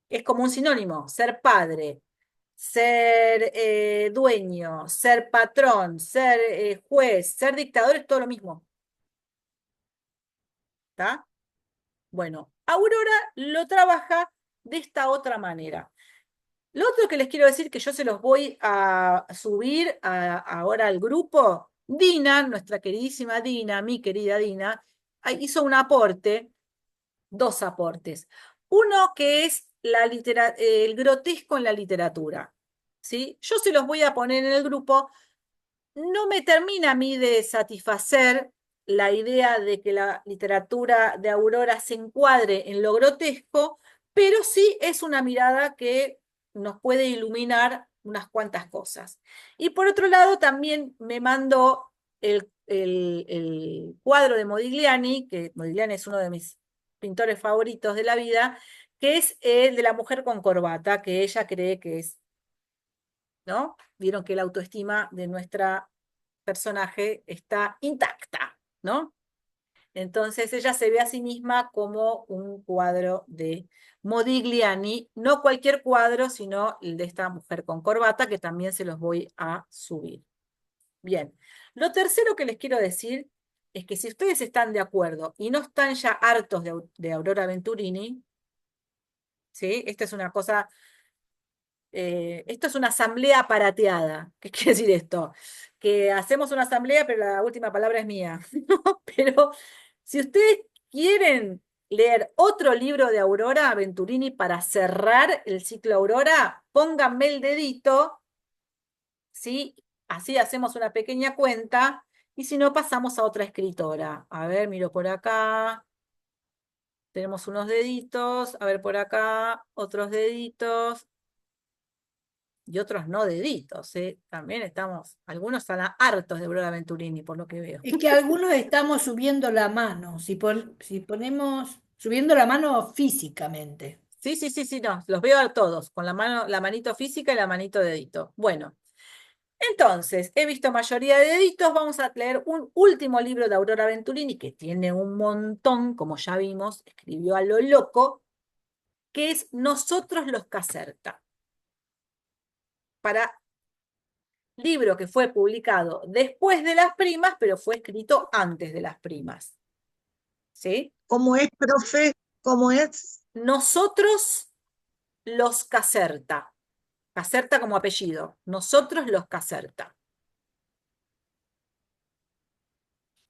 Es como un sinónimo, ser padre, ser dueño, ser patrón, ser juez, ser dictador, es todo lo mismo. ¿Está? Bueno, Aurora lo trabaja de esta otra manera. Lo otro que les quiero decir, que yo se los voy a subir ahora al grupo, Dina, nuestra queridísima Dina, mi querida Dina, hizo un aporte, dos aportes. Uno que es el grotesco en la literatura, ¿sí? Yo se los voy a poner en el grupo. No me termina a mí de satisfacer la idea de que la literatura de Aurora se encuadre en lo grotesco, pero sí es una mirada que nos puede iluminar unas cuantas cosas. Y por otro lado, también me mandó el cuadro de Modigliani, que Modigliani es uno de mis pintores favoritos de la vida, que es el de la mujer con corbata, que ella cree que es, ¿no? Vieron que la autoestima de nuestra personaje está intacta, ¿no? Entonces ella se ve a sí misma como un cuadro de Modigliani, no cualquier cuadro, sino el de esta mujer con corbata, que también se los voy a subir. Bien. Lo tercero que les quiero decir es que si ustedes están de acuerdo y no están ya hartos de Aurora Venturini, ¿sí? Esta es una cosa, esto es una asamblea parateada. ¿Qué quiere decir esto? Que hacemos una asamblea, pero la última palabra es mía. ¿No? Pero si ustedes quieren leer otro libro de Aurora Venturini para cerrar el ciclo Aurora, pónganme el dedito, ¿sí? Así hacemos una pequeña cuenta, y si no, pasamos a otra escritora. A ver, miro por acá. Tenemos unos deditos. A ver por acá, otros deditos. Y otros no deditos, ¿eh? También estamos, algunos están hartos de Aurora Venturini, por lo que veo. Es que algunos estamos subiendo la mano, si ponemos, subiendo la mano físicamente. Sí, sí, sí, sí, no, los veo a todos, con la mano, la manito física y la manito dedito. Bueno, entonces, he visto mayoría de deditos, vamos a leer un último libro de Aurora Venturini, que tiene un montón, como ya vimos, escribió a lo loco, que es Nosotros los Caserta. Para libro que fue publicado después de Las Primas, pero fue escrito antes de Las Primas. ¿Sí? ¿Cómo es, profe? ¿Cómo es? Nosotros los Caserta. Caserta como apellido. Nosotros los Caserta.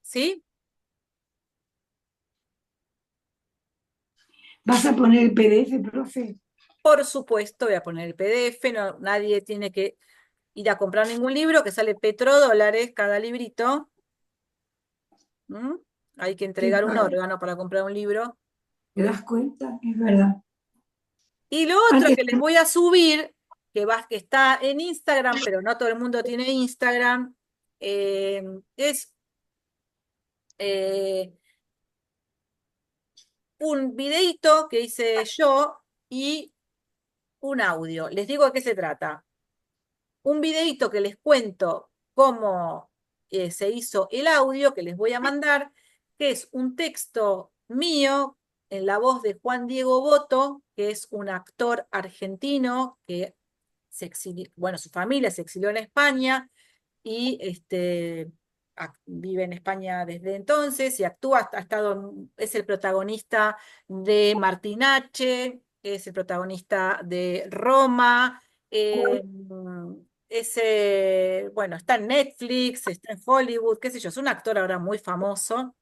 ¿Sí? ¿Vas a poner el PDF, profe? Por supuesto, voy a poner el PDF. No, nadie tiene que ir a comprar ningún libro, que sale petrodólares cada librito. ¿Mm? Hay que entregar un órgano para comprar un libro. ¿Te das cuenta? Es verdad. Y lo otro que les voy a subir, que está en Instagram, pero no todo el mundo tiene Instagram, es un videíto que hice yo y un audio. Les digo de qué se trata. Un videíto que les cuento cómo se hizo el audio, que les voy a mandar, que es un texto mío en la voz de Juan Diego Boto, que es un actor argentino que bueno, su familia se exilió en España y vive en España desde entonces y actúa, es el protagonista de Martin H., es el protagonista de Roma, bueno, está en Netflix, está en Hollywood, qué sé yo, es un actor ahora muy famoso,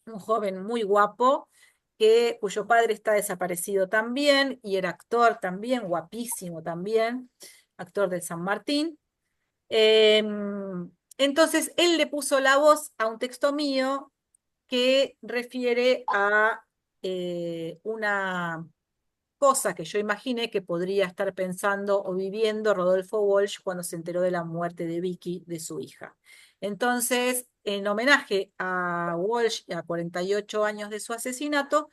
un joven muy guapo, cuyo padre está desaparecido también, y era actor también, guapísimo también, actor del San Martín. Entonces, él le puso la voz a un texto mío que refiere a una cosa que yo imaginé que podría estar pensando o viviendo Rodolfo Walsh cuando se enteró de la muerte de Vicky, de su hija. Entonces, en homenaje a Walsh a 48 años de su asesinato,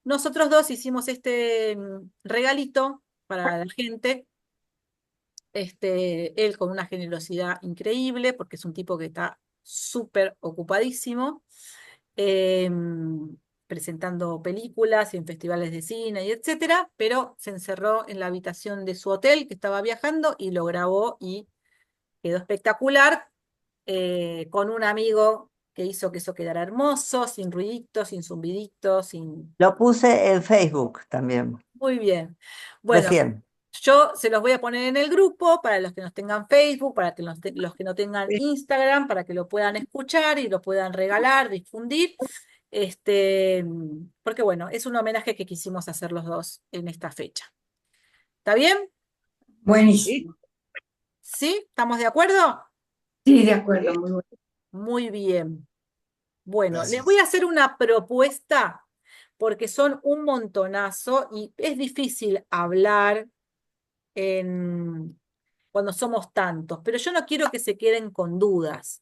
nosotros dos hicimos este regalito para la gente. Él con una generosidad increíble, porque es un tipo que está súper ocupadísimo, presentando películas y en festivales de cine y etcétera, pero se encerró en la habitación de su hotel que estaba viajando y lo grabó y quedó espectacular, con un amigo que hizo que eso quedara hermoso, sin ruiditos, sin zumbiditos, sin... Lo puse en Facebook también, Muy bien. Bueno, recién. yo se los voy a poner en el grupo para los que no tengan Facebook, para que los que no tengan Instagram, para que lo puedan escuchar y lo puedan regalar, difundir. Porque bueno, es un homenaje que quisimos hacer los dos en esta fecha. ¿Está bien? Buenísimo. ¿Sí? ¿Estamos de acuerdo? Sí, de acuerdo, muy bueno. Muy bien. Bueno, les voy a hacer una propuesta porque son un montonazo y es difícil hablar cuando somos tantos, pero yo no quiero que se queden con dudas.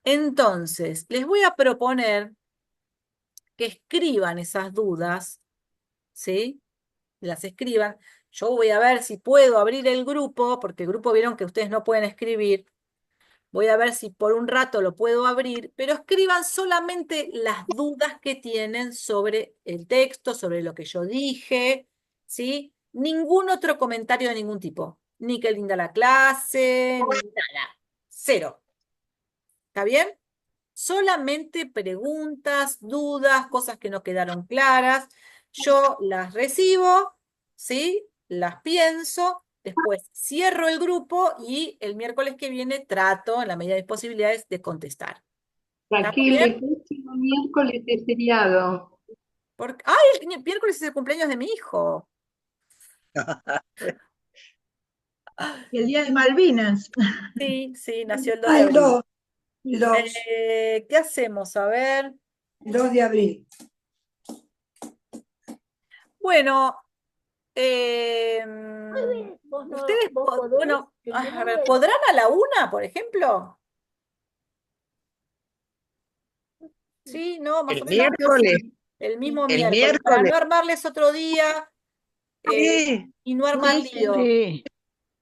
Entonces, les voy a proponer que escriban esas dudas, ¿sí? Las escriban. Yo voy a ver si puedo abrir el grupo, porque el grupo vieron que ustedes no pueden escribir. Voy a ver si por un rato lo puedo abrir, pero escriban solamente las dudas que tienen sobre el texto, sobre lo que yo dije, ¿sí? Ningún otro comentario de ningún tipo. Ni que linda la clase, ni nada. 0. ¿Está bien? Solamente preguntas, dudas, cosas que no quedaron claras. Yo las recibo, ¿sí? Las pienso, después cierro el grupo y el miércoles que viene trato, en la medida de mis posibilidades, de contestar. ¿Estamos Raquel, bien? el próximo miércoles es feriado. ¡Ay! El miércoles es el cumpleaños de mi hijo. Y el día de Malvinas. Sí, sí, nació el 2 de Ah, el abril. 2, el 2, ¿Qué hacemos? A ver. el 2 de abril. Bueno, Vos no, ustedes, vos podés, bueno, el a ver, 9, ¿podrán a la 1, por ejemplo? Sí, no, más El o menos. miércoles, El mismo el miércoles, para no miércoles. armarles otro día Sí, y no armar Sí, lío. sí,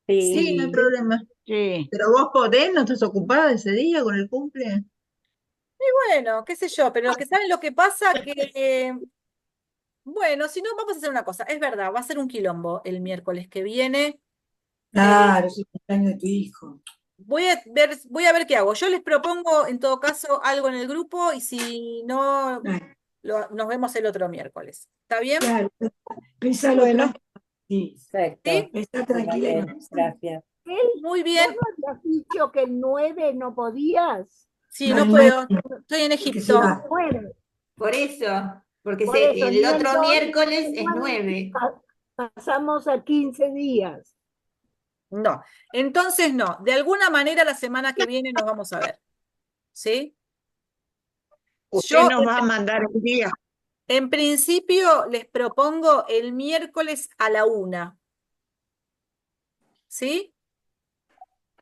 sí, no hay problema. Sí. Pero vos podés, ¿no estás ocupada ese día con el cumple? Y bueno, qué sé yo, pero que saben lo que pasa que, bueno, si no, vamos a hacer una cosa. Es verdad, va a ser un quilombo el miércoles que viene. Claro, es el cumpleaños de tu hijo. Voy a ver qué hago. Yo les propongo, en todo caso, algo en el grupo y si no, nos vemos el otro miércoles. ¿Está bien? Claro, pensalo Bueno. tranquilo. Sí, Perfecto. está tranquila. Raquel, gracias. Muy bien. ¿Vos no habías dicho que el 9 no podías? Sí, No, no el puedo. 9, Estoy en porque se Egipto. va. 9. Por eso, porque Por eso, el ni el otro 2 ni miércoles el es 9. 9. Pasamos a 15 días. No. Entonces no. De alguna manera la semana que viene nos vamos a ver. ¿Sí? usted Yo, nos va a mandar el día. en principio, les propongo el miércoles a la 1. ¿Sí?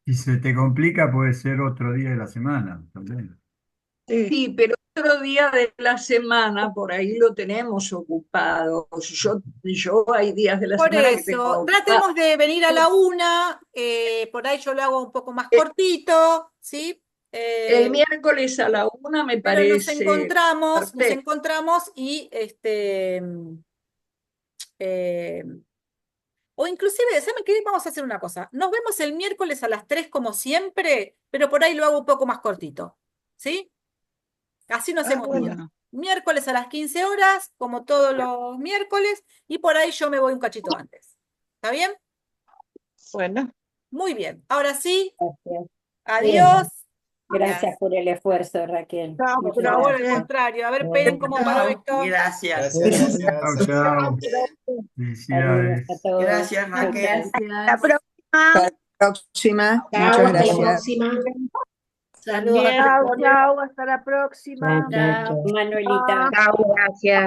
Si se te complica, puede ser otro día de la semana también. Sí, pero otro día de la semana, por ahí lo tenemos ocupado. Yo hay días de la Por semana que tengo eso, ocupado. tratemos de venir a la 1. Por ahí yo lo hago un poco más cortito. ¿Sí? El miércoles a la 1 me Pero nos parece encontramos perfecto. y o inclusive, ¿saben qué? Vamos a hacer una cosa. Nos vemos el miércoles a las 3 como siempre, pero por ahí lo hago un poco más cortito. ¿Sí? Así no hacemos lío. Bueno. Miércoles a las 15 horas, como todos los miércoles, y por ahí yo me voy un cachito antes. ¿Está bien? Bueno. Muy bien. Ahora sí, Gracias. adiós. Gracias por el esfuerzo, Raquel. Chao, Muchas Por favor, al gracias. contrario. A ver, Peren cómo paró esto. Gracias. Chao, chao. Saludos Felicidades. a todos. Gracias, Raquel. Gracias. Hasta la próxima. Chao, Muchas hasta la gracias. próxima. Saludos a Chao, todos. chao, hasta la próxima. Chao, Manuelita. Chao, gracias.